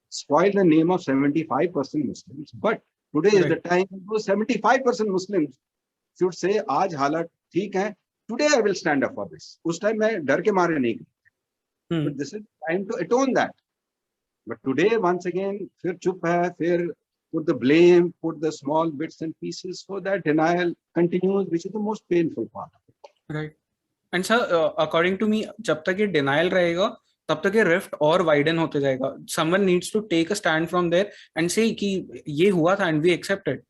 spoil the name of 75% Muslims. But today is the time those 75% Muslims should say आज हालत ठीक है, today I will stand up for this. उस time मैं डर के मारे नहीं. But this is time to atone that. But today once again फिर चुप है, फिर put the blame, put the small bits and pieces, so that denial continues, which is the most painful part. Right. And sir, according to me, जब तक ये denial रहेगा, तब तक ये rift और widen होते जाएगा. Someone needs to take a stand from there and say कि ये हुआ था and we accept it.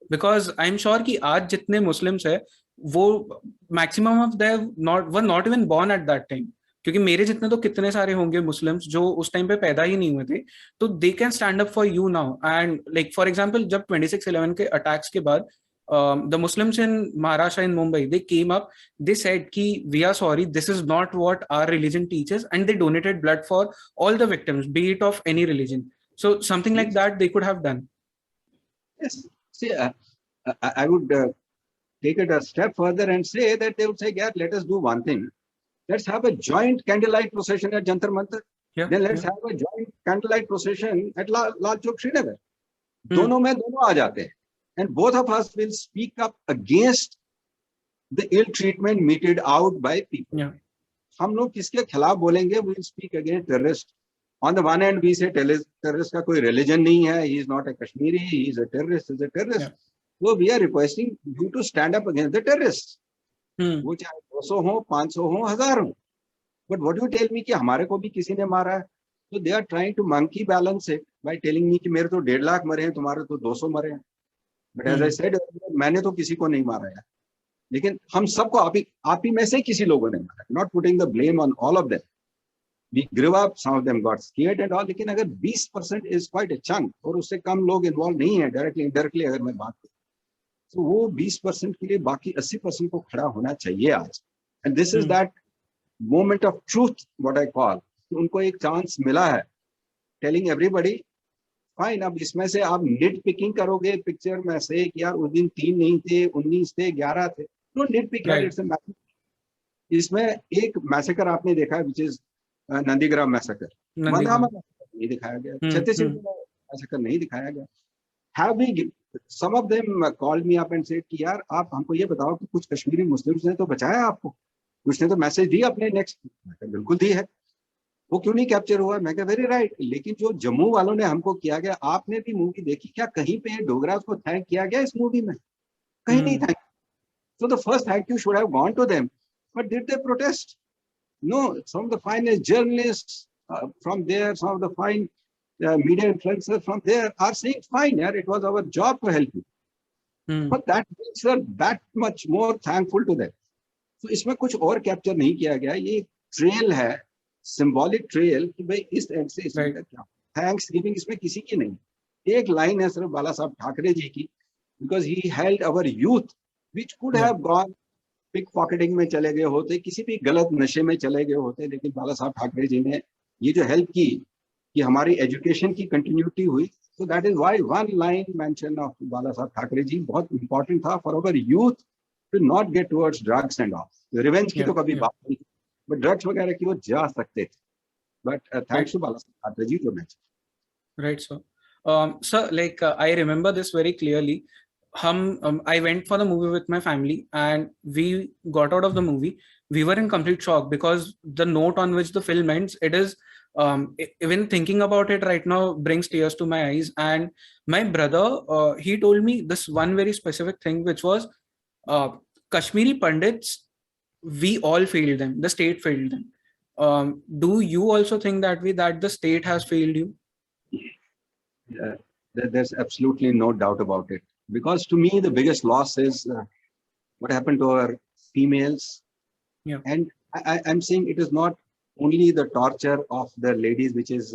Because I'm sure कि आज जितने Muslims है, वो maximum of them were not even born at that time. क्योंकि मेरे जितने तो कितने सारे होंगे मुस्लिम्स जो उस टाइम पे पैदा ही नहीं हुए थे, तो they can stand up for you now. And like for example, जब 26/11 के अटैक्स के बाद the Muslims in Maharashtra and Mumbai, they came up, they said ki we are sorry, this is not what our religion teaches, and they donated blood for all the victims, be it of any religion. So something like that they could have done. Yes. See, I would take it a step further and say that they would say, yeah, let us do one thing. Let's have a joint candlelight procession at Jantar Mantar. Then let's have a joint candlelight procession at Lal Chowk, Srinagar. दोनों में दोनों आ जाते हैं. and both of us will speak up against the ill treatment meted out by people. Yeah. हम लोग किसके खिलाफ बोलेंगे? We will speak against terrorists. On the one hand, we say terrorist का कोई religion नहीं है. He is not a Kashmiri. He is a terrorist. He is a terrorist. Yeah. So we are requesting you to stand up against the terrorists. वो चाहे 200 हो, 500 हो, 1000 हो. But what do you tell me कि हमारे को भी किसी ने मारा है? So they are trying to monkey balance it by telling me कि मेरे तो 1.5 लाख मरे हैं, तुम्हारे तो 200 मरे हैं. But as I said, मैंने तो किसी को नहीं मारा है. लेकिन हम सबको आप ही में से किसी लोगों ने मारा. Not putting the blame on all of them. We grew up, some of them got scared and all. लेकिन अगर 20% is quite a chunk और उससे कम लोग involved नहीं है directly indirectly अगर मैं बात करूँ, तो वो 20% के लिए बाकी 80% को खड़ा होना चाहिए आज. And this is that moment of truth, what I call. उनको एक चांस मिला है, telling everybody, fine, अब इसमें से आप निट पिकिंग करोगे पिक्चर में से कि यार उस दिन 3 नहीं थे, 19 थे, 11 थे. No nit pick, यार, it's a massacre. इसमें एक मैसेकर आपने देखा है, which is नंदीग्राम मैसेकर. मंदामा नहीं दिखाया गया, छत्तीसगढ़ मैसेकर नहीं दिखाया गया. Have we, some of them called me up and said कि यार आप हमको ये बताओ कि कुछ कश्मीरी मुस्लिम्स ने तो बचाया आपको, कुछ ने तो मैसेज दी अपने नेक्स्ट. बिल्कुल दी है, वो क्यों नहीं कैप्चर हुआ? मैं कहा वेरी राइट. लेकिन जो जम्मू वालों ने हमको किया गया, आपने भी मूवी देखी क्या? कहीं पे डोगरास को थैंक किया गया इस मूवी में? कहीं नहीं thank. So the first thank you should have gone to them. But did they protest? No. Some of the finest journalists from there, some of the fine media influencers from there are saying, fine, yeah, it was our job to help you. But that makes her that much more thankful to them. So इसमें कुछ और capture नहीं किया गया. ये trail है, symbolic trail कि भाई इस एंड से इसमें क्या थैंक्स गिविंग इसमें किसी की नहीं. एक लाइन है सिर्फ बाला साहब ठाकरे जी की, because he held our youth which could have gone pickpocketing में चले गए होते, किसी भी गलत नशे में चले गए होते. लेकिन बाला साहब ठाकरे जी ने ये जो हेल्प की कि हमारी एजुकेशन की कंटिन्यूटी हुई. So that is why one line mention of Bala Saheb Thackeray ji बहुत इंपॉर्टेंट था for our youth to not get towards drugs and all. Revenge की तो कभी बात नहीं, बट ड्रग्स वगैरह की वो जा सकते थे. बट थैंक्स टू बाला साहब ठाकरे जी जो mention. Right, sir. Sir, like I remember this very clearly. I went for the movie with my family, and we got out of the movie. We were in complete shock because the note on which the film ends, it is even thinking about it right now brings tears to my eyes. And my brother, he told me this one very specific thing, which was Kashmiri Pandits. We all failed them. The state failed them. Do you also think that that the state has failed you? There's absolutely no doubt about it. Because to me, the biggest loss is what happened to our females. Yeah. And I'm saying it is not only the torture of the ladies, which is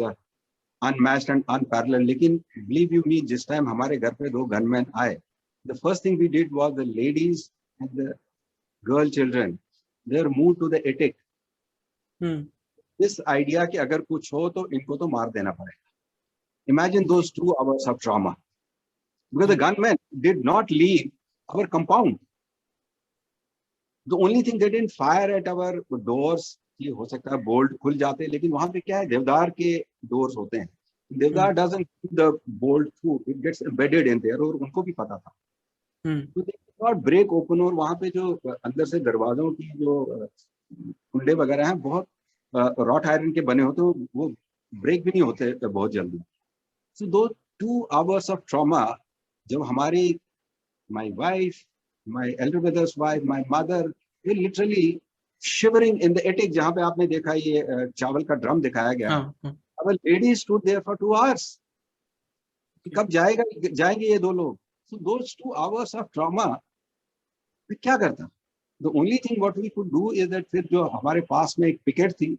unmatched and unparalleled. Lekin, believe you me, this time हमारे घर पे 2 gunmen आए. The first thing we did was the ladies and the girl children, they were moved to the attic. This idea कि अगर कुछ हो तो इनको तो मार देना पड़ेगा. Imagine those 2 hours of trauma. Because the gunmen did not leave our compound. The only thing they didn't fire at our doors. कि हो सकता है बोल्ट खुल जाते, लेकिन वहां पे क्या है, देवदार के डोर्स होते हैं. देवदार doesn't put the bolt through, it gets embedded in there. और उनको भी पता था. तो they did not break open. और वहां पे जो अंदर से दरवाजों की जो कुंडे वगैरह हैं बहुत रॉट आयरन के बने होते, वो ब्रेक भी नहीं होते बहुत जल्दी. So those 2 hours of trauma, जब हमारी my wife, my elder brother's wife, my mother, they literally shivering in the attic, जहाँ पे आपने देखा ये चावल का ड्रम दिखाया गया. Our ladies stood there for 2 hours. कब जाएंगे ये 2 लोग? So those 2 hours of trauma, मैं क्या करता? The only thing what we could do is that फिर जो हमारे पास में एक पिकेट थी,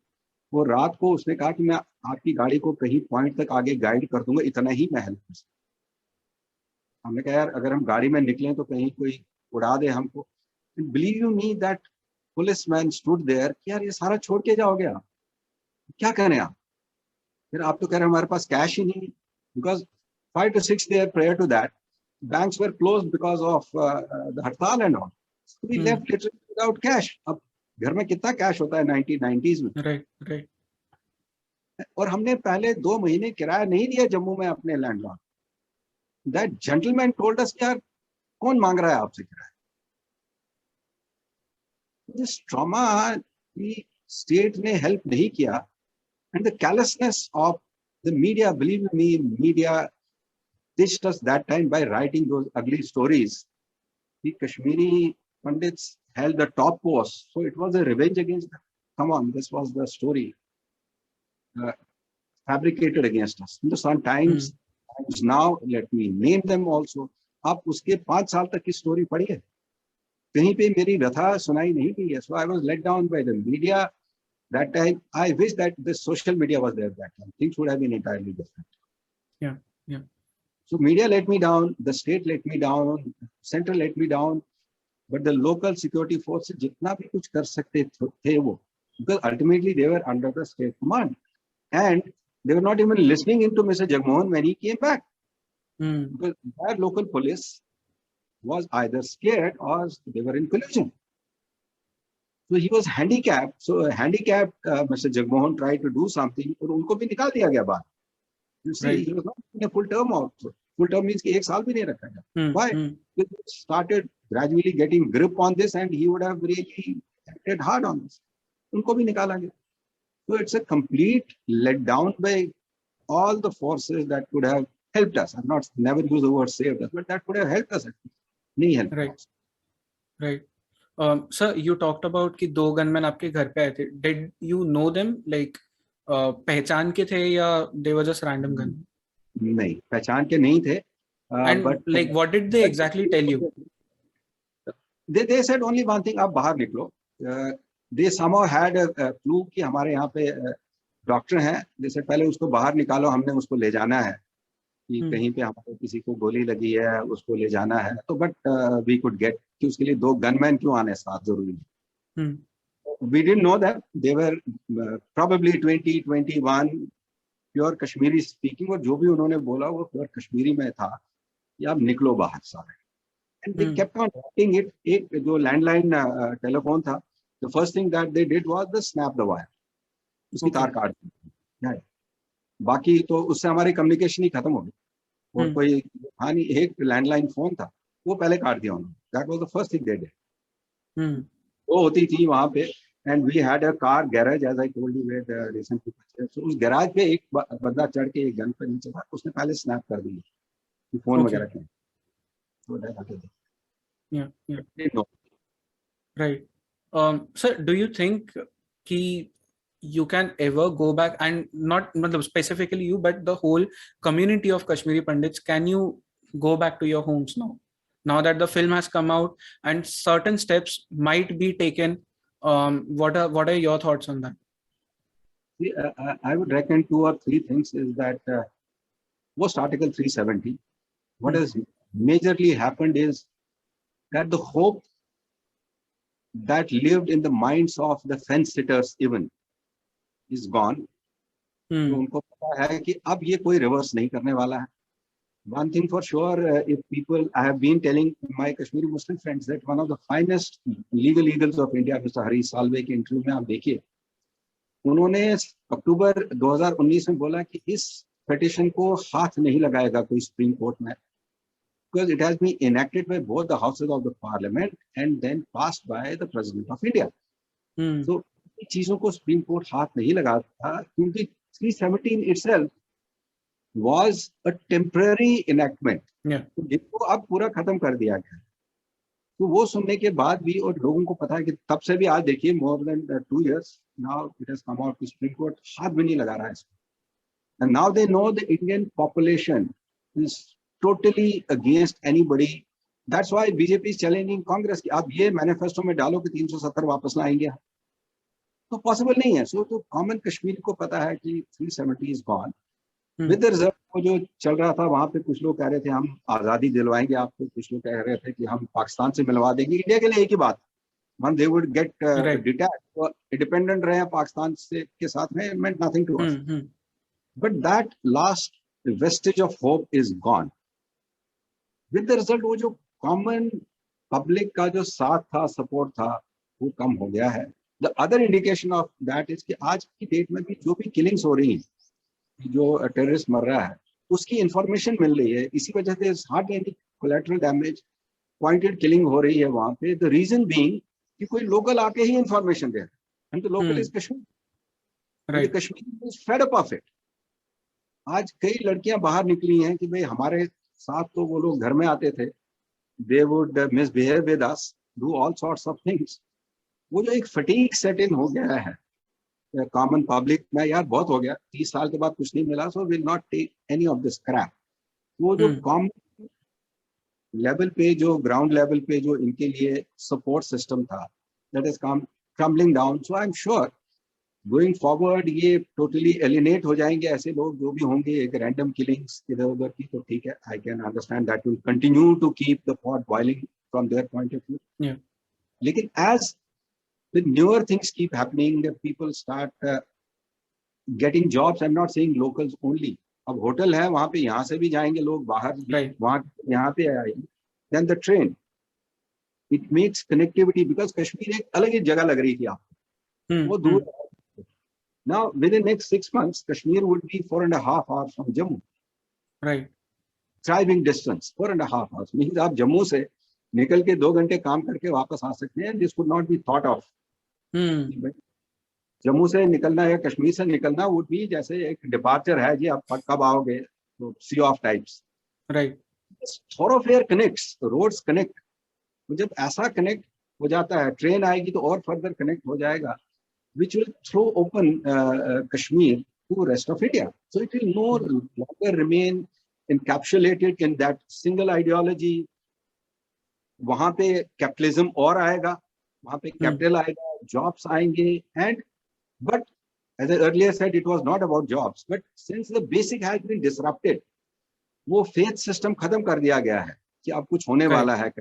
वो रात को उसने कहा कि मैं आपकी गाड़ी को कहीं पॉइंट तक आगे गाइड कर दूंगा, इतना ही मैं हेल्प कर सकता. हमने कहा यार अगर हम गाड़ी में निकलें तो कहीं कोई उड़ा दे हमको. Believe you me that policeman stood there कि यार ये सारा छोड़ के जाओगे आप, क्या करें आप? फिर आप तो कह रहे हमारे पास कैश ही नहीं, because 5 to 6 days prior to that banks were closed because of the हड़ताल and all. So we left literally without cash. अब घर में कितना कैश होता है 1990s में? राइट. और हमने पहले 2 महीने किराया नहीं दिया जम्मू में अपने landlord. that gentleman told us, यार कौन मांग रहा है आपसे किराया? This trauma the state ने help नहीं किया, and the callousness of the media, believe me, media dished us that time by writing those ugly stories. The Kashmiri Pandits held the top post, so it was a revenge against them. Come on, this was the story fabricated against us. Hindustan Times, Times Now, let me name them also. आप उसके 5 साल तक की story पढ़ी है, कहीं पे मेरी व्यथा सुनाई नहीं गई है. So I was let down by the media that time. I wish that the social media was there that time. Things would have been entirely different. Yeah, yeah. So media let me down, the state let me down, central let me down, but the local security forces जितना भी कुछ कर सकते थे वो, because ultimately they were under the state command, and they were not even listening into Mr. Jagmohan when he came back. Because their local police was either scared or they were in collusion. So he was handicapped. So handicapped Mr. Jagmohan tried to do something, और उनको भी निकाल दिया गया बाहर. You see, right. He was not in a full term also. Full term means कि 1 साल भी नहीं रखा गया. Why? He started gradually getting grip on this, and he would have really acted hard on this. उनको भी निकाला गया. So it's a complete letdown by all the forces that could have helped us. I've not never used the word saved us, but that could have helped us. नहीं helped right. us. Right. Sir, you talked about कि 2 gunmen आपके घर पे आए थे. Did you know them? Like पहचान के थे या they were just random gunmen? नहीं, पहचान के नहीं थे. And but like what did they exactly tell you? They said only one thing, आप बाहर निकलो. They somehow had a clue कि हमारे यहाँ पे डॉक्टर हैं. They said पहले उसको बाहर निकालो, हमने उसको ले जाना है कि कहीं पे हमारे किसी को गोली लगी है, उसको ले जाना है. तो but we could get कि उसके लिए 2 गनमैन क्यों आने साथ जरूरी है. We didn't know that they were probably 20, 21 pure Kashmiri speaking, और जो भी उन्होंने बोला वो pure कश्मीरी में था कि आप निकलो बाहर सारे. And they kept on writing it. एक जो लैंडलाइन टेलीफोन था, the first thing that they did was the snap the wire. उसकी तार काट दी. बाकी तो उससे हमारी कम्युनिकेशन ही खत्म हो गई. और कोई हाँ नहीं, एक लैंडलाइन फोन था वो पहले काट दिया उन्होंने. That was the first thing they did. वो होती थी वहाँ पे, and we had a car garage as I told you where the recently purchased. So उस garage पे एक बंदा चढ़ के एक गन पे नीचे था, उसने पहले स्नैप कर दी कि फोन वगैरह के. So that happened. Yeah, yeah. No. Right. Sir, do you think कि you can ever go back, and not specifically you, but the whole community of Kashmiri Pandits, can you go back to your homes now that the film has come out and certain steps might be taken? What are your thoughts on that? See, I would reckon 2 or 3 things is that post Article 370, what has majorly happened is that the hope that lived in the minds of the fence sitters even is gone. तो उनको पता है कि अब ये कोई reverse नहीं करने वाला है. One thing for sure, if people, I have been telling my Kashmiri Muslim friends that one of the finest legal eagles of India, Mr. Hari Salve के इंटरव्यू में आप देखिए, उन्होंने अक्टूबर 2019 में बोला कि इस पिटीशन को हाथ नहीं लगाएगा कोई सुप्रीम कोर्ट में, because it has been enacted by both the houses of the parliament and then passed by the President of India. So चीजों को सुप्रीम कोर्ट हाथ नहीं लगाता क्योंकि 317 itself was a temporary enactment. तो जिसको अब पूरा खत्म कर दिया गया. तो वो सुनने के बाद भी, और लोगों को पता है कि तब से भी आज देखिए more than 2 years now it has come out to Supreme Court, हाथ भी नहीं लगा रहा है इसको. And now they know the Indian population is totally against anybody. That's why BJP is challenging Congress कि आप ये मैनिफेस्टो में डालो कि 370 वापस लाएंगे. तो पॉसिबल नहीं है. सो तो कॉमन कश्मीर को पता है कि 370 is gone. With the result वो जो चल रहा था वहां पे, कुछ लोग कह रहे थे हम आजादी दिलवाएंगे आपको, कुछ लोग कह रहे थे कि हम पाकिस्तान से मिलवा देंगे. इंडिया के लिए एक ही बात, one they would get detach, independent रहे पाकिस्तान से के साथ में, meant nothing to us. But that last vestige of hope is gone. With the result वो जो कॉमन पब्लिक का जो साथ था, सपोर्ट था, वो कम हो गया है. The other indication of that is कि आज की डेट में भी जो भी किलिंग्स हो रही हैं, जो टेररिस्ट मर रहा है, उसकी इंफॉर्मेशन मिल रही है, इसी वजह से hard any collateral damage, pointed killing हो रही है वहां पे। द रीजन बीइंग कि कोई लोकल आके ही इंफॉर्मेशन दे रहा है, and the local is Kashmir, and the Kashmir is fed up of it. आज कई लड़कियां बाहर निकली हैं कि भाई हमारे साथ तो वो लोग घर में आते थे, they would misbehave with us, do all sorts of things. वो जो एक फटीग सेट इन हो गया है कॉमन पब्लिक में, यार बहुत हो गया, 30 साल के बाद कुछ नहीं मिला, so will not take any of this crap. वो जो कॉमन लेवल पे, जो ग्राउंड लेवल पे जो इनके लिए सपोर्ट सिस्टम था, that is come crumbling down. So I am sure going forward ये टोटली एलिनेट हो जाएंगे ऐसे लोग जो भी होंगे, एक रैंडम किलिंग्स इधर उधर की, तो ठीक है, I can understand that will continue to keep the pot boiling from their point of view. लेकिन as the newer things keep happening, that people start getting jobs. I'm not saying locals only. अब hotel है वहां पे, यहाँ से भी जाएंगे लोग, बाहर भी वहां यहाँ पे आएंगे। Then the train, it makes connectivity, because Kashmir एक अलग ही जगह लग रही थी आपको, वो दूर। Now within next 6 months, Kashmir would be 4.5 hours from Jammu. Right. Driving distance 4.5 hours means आप जम्मू से निकल के 2 घंटे काम करके वापस आ सकते हैं। This could not be thought of. Jammu से निकलना या कश्मीर से निकलना वुड बी जैसे एक डिपार्चर है जी, आप कब आओगे, तो see of types. Right. Thoroughfare connects, roads connect. जब ऐसा कनेक्ट हो जाता है, ट्रेन आएगी तो और फर्दर कनेक्ट हो जाएगा, which will throw open Kashmir to rest of India. So it will no longer remain encapsulated in that single ideology. वहां पे कैपिटलिज्म और आएगा, वहां पे कैपिटल आएगा, जॉब्स आएंगे, and but as I earlier said, it was not about jobs, but since the basic has been disrupted, वो faith system खत्म कर दिया गया है कि अब कुछ होने वाला है।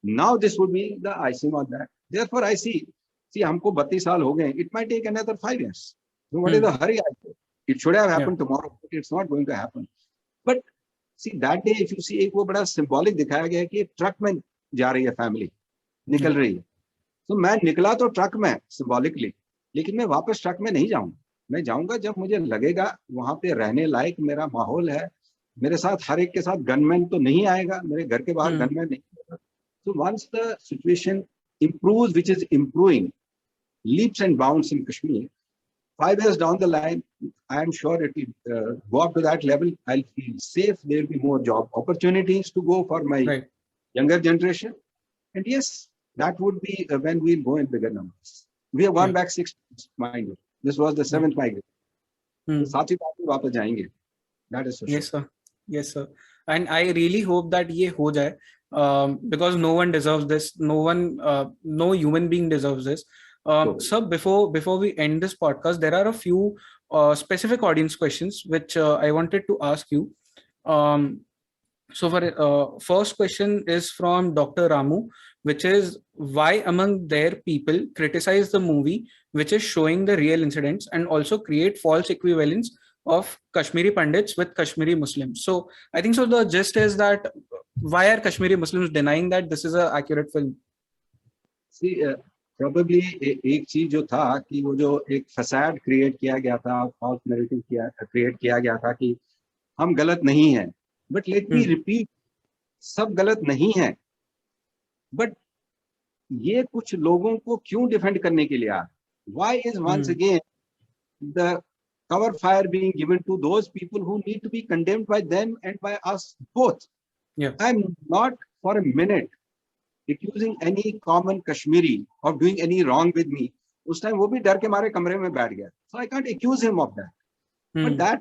Now this would be the icing on that. Therefore I see हमको 32 साल हो गए, it might take another 5 years. So what is the hurry? It should have happened tomorrow, but it's not going to happen. But see that day, if you see, एक वो बड़ा symbolic दिखाया गया है कि ट्रक में जा रही है फैमिली, निकल रही है। तो मैं निकला तो ट्रक में सिंबॉलिकली, लेकिन मैं वापस ट्रक में नहीं जाऊंगा। मैं जाऊंगा जब मुझे लगेगा वहां पे रहने लायक मेरा माहौल है, मेरे साथ हर एक के साथ गनमैन तो नहीं आएगा, मेरे घर के बाहर गनमैन नहीं आएगा। So once the situation improves, which is improving leaps and bounds in Kashmir, 5 years down the line, I am sure it will go up to that level. I'll feel safe. There will be more job opportunities to go for my younger generation. And yes, that would be when we'll go in bigger numbers. We have gone back 6 months, mind you. This was the 7th migration. साथ ही बात में वापस जाएंगे. That is for sure. Yes, sir. Yes, sir. And I really hope that ये हो जाए, because no one deserves this. No one, no human being deserves this. So before we end this podcast, there are a few specific audience questions which I wanted to ask you. So for first question is from Dr. Ramu, which is why among their people criticize the movie which is showing the real incidents and also create false equivalence of Kashmiri Pandits with Kashmiri Muslims. So I think so the gist is that why are Kashmiri Muslims denying that this is an accurate film? See, probably एक चीज जो था कि वो जो एक facade create किया गया था, फॉल्स नैरेटिव क्रिएट किया गया था कि हम गलत नहीं हैं, बट लेट मी रिपीट, सब गलत नहीं है, बट ये कुछ लोगों को क्यों डिफेंड करने के लिए आ, why is once again the cover fire being given to those people who need to be condemned by them and by us both? I'm not for a minute accusing any common Kashmiri of doing any wrong with me. उस time वो भी डर के मारे कमरे में बैठ गया, so I can't accuse him of that. But that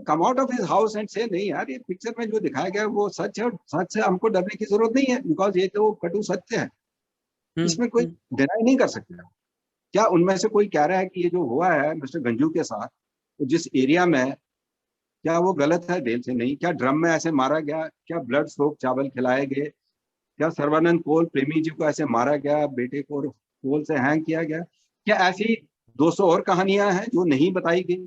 come out of his house and say नहीं यार ये पिक्चर में जो दिखाया गया वो सच है, और सच से हमको डरने की जरूरत नहीं है, बिकॉज ये तो कटु सत्य है, इसमें कोई डिनाई नहीं कर सकता। क्या उनमें से कोई कह रहा है कि ये जो हुआ है मिस्टर गंजू के साथ, तो जिस एरिया में, क्या वो गलत है? दिल से नहीं। क्या ड्रम में ऐसे मारा गया? क्या ब्लड सोप चावल खिलाए गए? क्या सर्वानंद कोल प्रेमी जी को ऐसे मारा गया, बेटे को कोल से हैंग किया गया? क्या ऐसी 200 और कहानियां हैं जो नहीं बताई गई?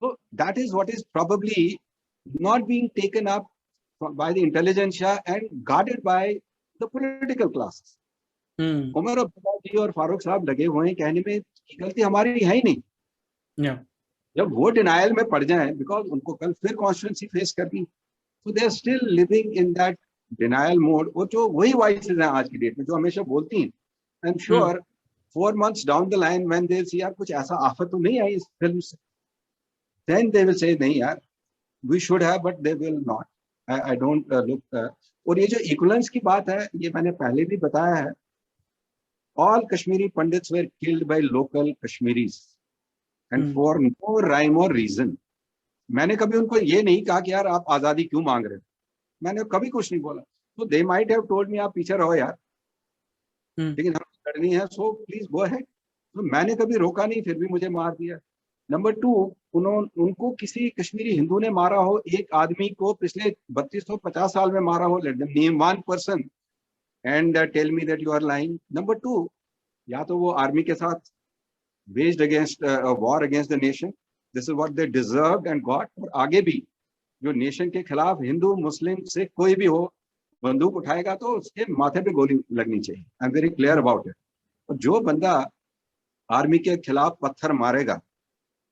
So that is what is probably not being taken up by the intelligentsia and guarded by the political classes. Omar Abdullah जी और फारूक साहब लगे हुए हैं कहने में कि गलती हमारी है ही नहीं। जब वो डिनायल में पड़ जाए, बिकॉज उनको कल फिर कॉन्स्टिट्यूंसी फेस करनी, so they are still living in that denial mode. वो जो वही वॉइसेस हैं आज की डेट में जो हमेशा बोलती हैं, I am sure 4 months down the line when they see यार कुछ ऐसा आफत तो नहीं आई इस फिल्म से, then they will say नहीं यार we should have, but they will not. I don't look. और ये जो equivalence की बात है, ये मैंने पहले भी बताया है. All Kashmiri Pandits were killed by local Kashmiris, and for no rhyme or reason. मैंने कभी उनको ये नहीं कहा कि यार आप आजादी क्यों मांग रहे हो, मैंने कभी कुछ नहीं बोला. तो they might have told me आप पीछे रहो यार, लेकिन हमें करनी है, सो प्लीज गो अहेड. तो मैंने कभी रोका नहीं, फिर भी मुझे मार दिया. नंबर 2, उनको किसी कश्मीरी हिंदू ने मारा हो, एक आदमी को पिछले 3250 साल में मारा हो, let them name one person and tell me that you are lying. Number 2, या तो वो आर्मी के साथ waged against war against the nation. This is what they deserved and got. और आगे भी जो नेशन के खिलाफ हिंदू मुस्लिम से कोई भी हो बंदूक उठाएगा तो उसके माथे पे गोली लगनी चाहिए. I am very clear about it. और जो बंदा आर्मी के खिलाफ पत्थर मारेगा,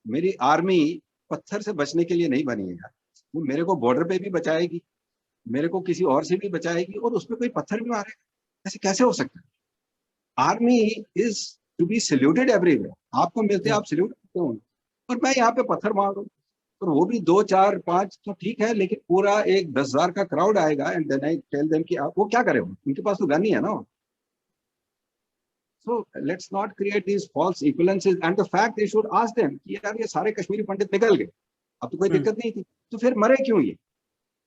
मेरी आर्मी पत्थर से बचने के लिए नहीं बनी है. वो मेरे को बॉर्डर पे भी बचाएगी, मेरे को किसी और से भी बचाएगी, और उसमें कोई पत्थर भी मारेगा. ऐसे कैसे हो सकता है? Army is to be saluted everywhere. आपको मिलते आप सैल्यूट करते हो, और मैं यहाँ पे पत्थर मार दूं, और वो भी 2 4 5 तो ठीक है, लेकिन पूरा एक 10,000 का क्राउड आएगा and then I tell them कि आप वो क्या करें, उनके पास तो गन ही है ना. So let's not create these false equivalences, and the fact they should ask them कि यार ये सारे कश्मीरी पंडित निकल गए, अब तो कोई दिक्कत नहीं थी, तो फिर मरे क्यों ये?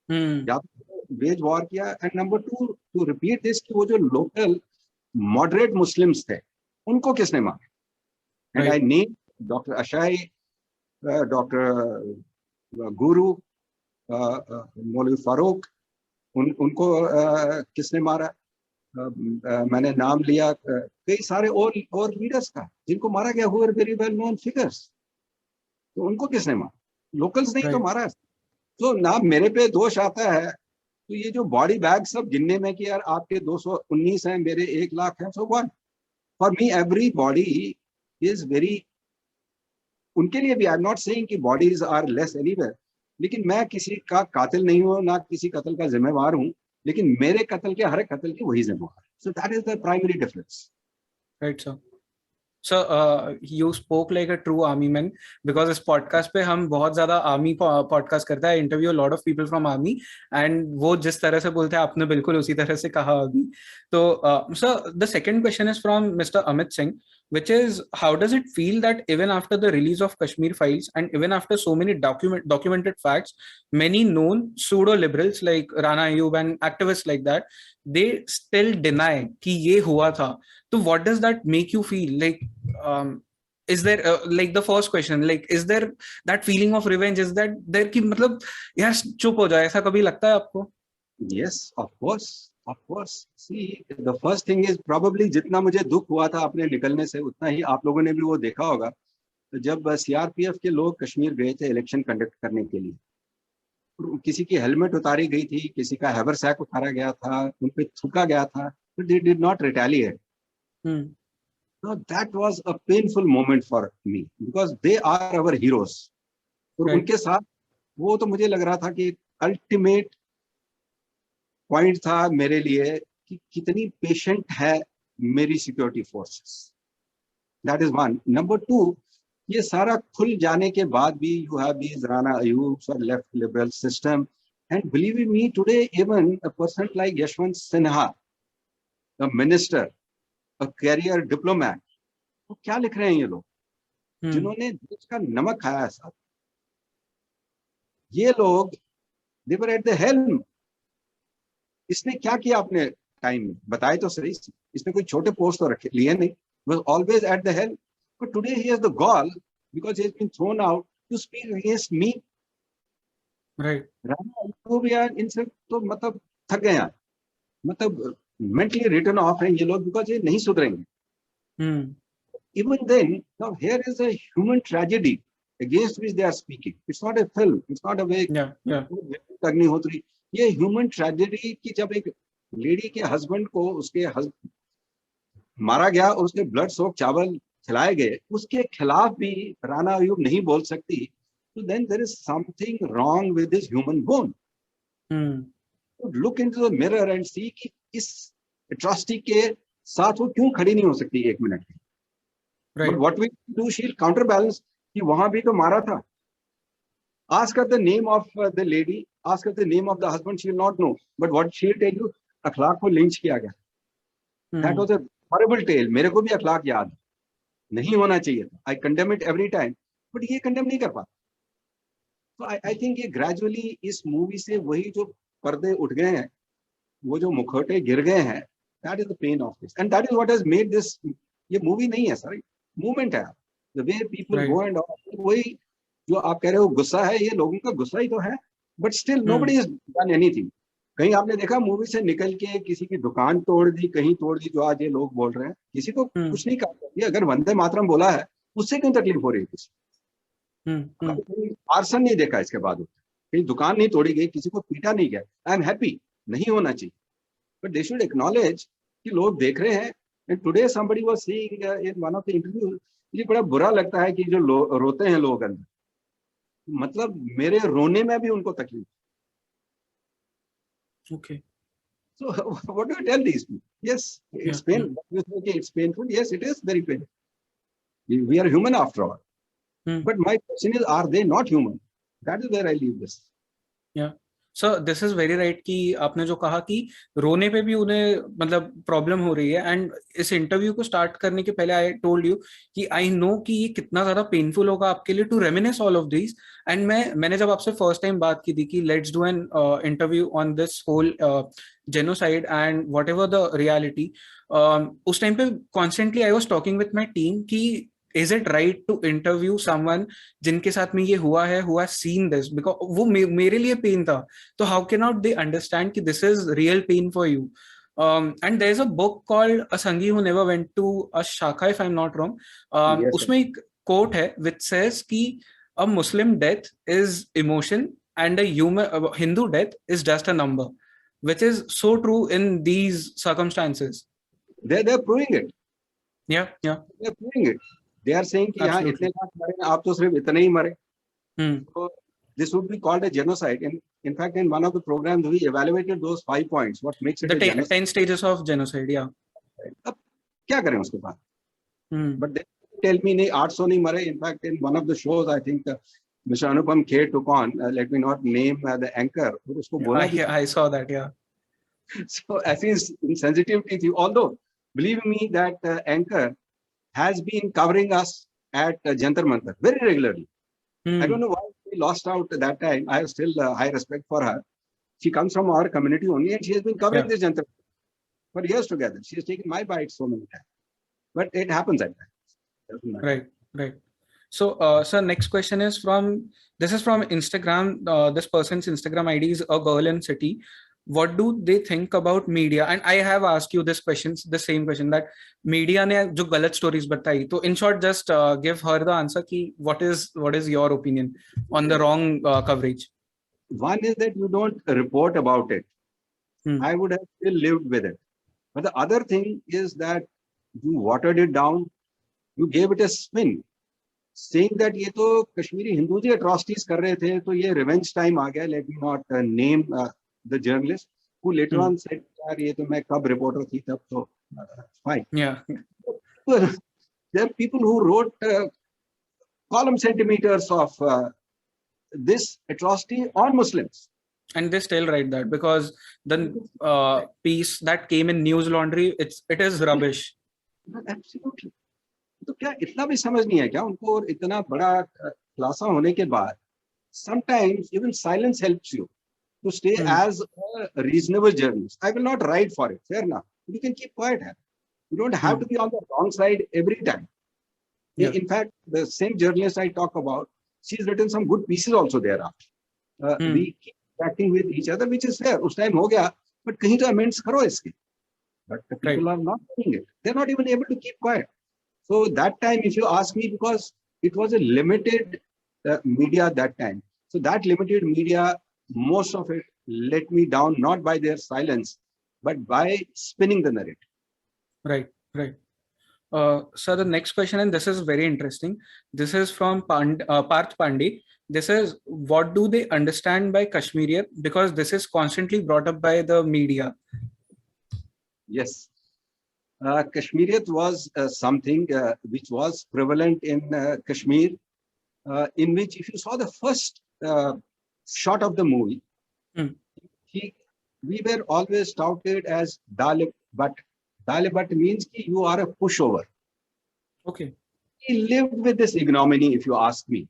या तो वेज वॉर किया. And number 2, to repeat this, कि वो जो लोकल मॉडरेट मुस्लिम्स थे उनको किसने मारा? And I need doctor Ashai, doctor Guru, Maulvi Farooq, उनको किसने मारा? मैंने नाम लिया कई सारे और लीडर्स का जिनको मारा गया, who are very well known figures. तो उनको किसने मारा? लोकल्स नहीं तो मारा. तो ना मेरे पे दोष आता है. तो ये जो बॉडी बैग सब गिनने में कि यार आपके 219 हैं, मेरे 1 लाख हैं, so what? For me every body is very, उनके लिए भी आई एम नॉट सेइंग कि बॉडीज आर लेस एनीवेयर, लेकिन मैं किसी का कातिल नहीं हूं, ना किसी कत्ल का जिम्मेवार हूं, लेकिन मेरे कत्ल के हर एक कत्ल के वही जिम्मेवार. सो that is the primary difference. Right sir. So you spoke like a true army man, because इस podcast पे हम बहुत ज़्यादा आर्मी podcast करते हैं, interview a lot of people from army, and वो जिस तरह से बोलते हैं आपने बिल्कुल उसी तरह से कहा अभी. तो so the second question is from Mr. Amit Singh, which is, how does it feel that even after the release of Kashmir Files and even after so many documented facts, many known pseudo liberals like Rana Ayub and activists like that, they still deny कि ये हुआ था? So what does that make you feel? Like, is there like the first question, like, is there that feeling of revenge? Is that there कि मतलब यार चुप हो जाए, ऐसा कभी लगता है आपको? Yes, of course, of course. See, the first thing is probably जितना मुझे दुख हुआ था अपने निकलने से, उतना ही आप लोगों ने भी वो देखा होगा. तो जब सीआरपीएफ के लोग कश्मीर गए थे इलेक्शन कंडक्ट करने के लिए, किसी की हेलमेट उतारी गई थी, किसी का हैवरसैक उतारा गया था, उन पे थूका गया था, but they did not retaliate. So that was a painful moment for me because they are our heroes. और उनके साथ वो तो मुझे लग रहा था कि अल्टीमेट पॉइंट था मेरे लिए कि कितनी पेशेंट है मेरी security forces. That is one. Number 2, ये सारा खुल जाने के बाद भी you have these Rana Ayubs or left liberal system, and believe me, today even a person like Yashwant Sinha, a minister, a career diplomat, वो क्या लिख रहे हैं ये लोग, जिन्होंने देश का नमक खाया है साहब. ये लोग they were at the helm. इसने क्या किया अपने टाइम में, बताए तो सही. इसने कोई छोटे पोस्ट तो रखे लिए नहीं, was always at the helm. But today he has the gall because he has been thrown out to speak against me. Right. Rana यार इनसे तो मतलब थक गए हैं, मतलब mentally written off हैं ये लोग because ये नहीं सुधरेंगे. Even then, now here is a human tragedy against which they are speaking. It's not a film. It's not a way. Agnihotri. ये ह्यूमन ट्रेजेडी की जब एक लेडी के हस्बैंड को उसके मारा गया और उसके ब्लड सोक चावल खिलाए गए उसके खिलाफ भी राना अयूब नहीं बोल सकती, तो then there is something wrong with this human bone. Look into the mirror and see कि इस एट्रॉसिटी के साथ वो क्यों खड़ी नहीं हो सकती 1 मिनट की. But what we do, she counterbalance कि वहां भी तो मारा था. Ask her the name of the lady, ask her the name of the husband, she will not know. But what she will tell you, अखलाक को lynch किया गया. That was a horrible tale. मेरे को भी अखलाक याद है. नहीं होना चाहिए था. I condemn it every time. But ये condemn नहीं कर पाता. So I think ये gradually इस मूवी से वही जो पर्दे उठ गए हैं, वो जो मुखौटे गिर गए हैं, that is the pain of this. And that is what has made this, ये मूवी नहीं है सर, मूवमेंट है. The way people go and all, वही जो आप कह रहे हो गुस्सा है, ये लोगों का गुस्सा ही तो है. But still nobody has done anything. कहीं आपने देखा मूवी से निकल के किसी की दुकान तोड़ दी, कहीं तोड़ दी, जो आज ये लोग बोल रहे हैं, किसी को कुछ नहीं कहा. अगर वंदे मातरम बोला है, उससे क्यों तकलीफ हो रही है किसी? आर्सन नहीं देखा इसके बाद, कहीं दुकान नहीं तोड़ी गई, किसी को पीटा नहीं गया. I am happy. नहीं होना चाहिए, बट दे शुड एक्नॉलेज कि लोग देख रहे हैं. And today somebody was saying in one of the interview, मुझे बड़ा बुरा लगता है कि जो रोते हैं लोग अंदर, मतलब मेरे रोने में भी उनको तकलीफ. Okay. So what do you tell these people? Yes, it's painful. It's painful. Yes, it is very painful. We are human after all. But my question is, are they not human? That is where I leave this. Yeah. So this is very right कि आपने जो कहा कि रोने पे भी उन्हें मतलब प्रॉब्लम हो रही है. एंड इस इंटरव्यू को स्टार्ट करने के पहले आई टोल्ड यू कि आई नो कि ये कितना ज्यादा पेनफुल होगा आपके लिए to reminisce all of these. And मैंने जब आपसे फर्स्ट टाइम बात की थी कि let's do an interview on this whole genocide and whatever the reality, उस टाइम पे constantly I was talking with my team कि is it right to interview someone जिनके साथ में ये हुआ है, who has seen this, because वो मेरे लिए पेन था. तो how cannot they understand कि this is real pain for you? And there's a book called A Sanghi Who Never Went to a Shakha, if I'm not wrong. Yes, उसमें एक quote है which says कि a Muslim death is emotion and a Hindu death is just a number, which is so true in these circumstances. They're proving it. Yeah. They're proving it. They are saying कि यहाँ इतने लाख मरे, आप तो सिर्फ इतने ही मरे. So this would be called a genocide. In fact, in one of the programs, we evaluated those 5 points. What makes it a genocide? 10 stages of genocide. Yeah. अब क्या करें उसके बाद? But they tell me नहीं 800 नहीं मरे. In fact, in one of the shows, I think Mr. Anupam Kher took on. Let me not name the anchor. उसको बोला कि I saw that. Yeah. So ऐसी insensitivity थी. Although believe me that anchor has been covering us at Jantar Mantar very regularly. I don't know why we lost out that time. I have still high respect for her. She comes from our community only, and she has been covering this Jantar for years together. She has taken my bites so many times. But it happens at times. Right. So, sir, next question is from Instagram. This person's Instagram ID is a girl in city. What do they think about media? And I have asked you this same question, that media ने जो गलत stories बताई, तो in short just give her the answer कि what is your opinion on the wrong coverage? One is that you don't report about it. I would have still lived with it. But the other thing is that you watered it down, you gave it a spin, saying that ये तो कश्मीरी हिंदू जी atrocities कर रहे थे, तो ये revenge time आ गया. Let me not name the journalist who later on said, यार ये तो मैं कब reporter थी तब, तो fine. Yeah. There are people who wrote column centimeters of this atrocity on Muslims. And they still write that because the piece that came in News Laundry, it is rubbish. Absolutely. तो क्या इतना भी समझ नहीं है क्या उनको? और इतना बड़ा खुलासा होने के बाद, sometimes even silence helps you to stay as a reasonable journalist. I will not write for it. Fair enough. You can keep quiet. You don't have to be on the wrong side every time. Yeah. In fact, the same journalist I talk about, she's written some good pieces also thereafter. We keep interacting with each other, which is fair. उस time हो गया, but कहीं तो amends करो इसके. But the people are not doing it. They're not even able to keep quiet. So that time, if you ask me, because it was a limited media that time. So that limited media, most of it let me down, not by their silence, but by spinning the narrative. Right. So the next question, and this is very interesting. This is from Parth Pandey. This is, what do they understand by Kashmiriyat? Because this is constantly brought up by the media. Yes. Kashmiriyat was something which was prevalent in Kashmir, in which if you saw the first shot of the movie, we were always touted as Dalib Bhatt. Dalib Bhatt means ki you are a pushover. Okay. We lived with this ignominy, if you ask me.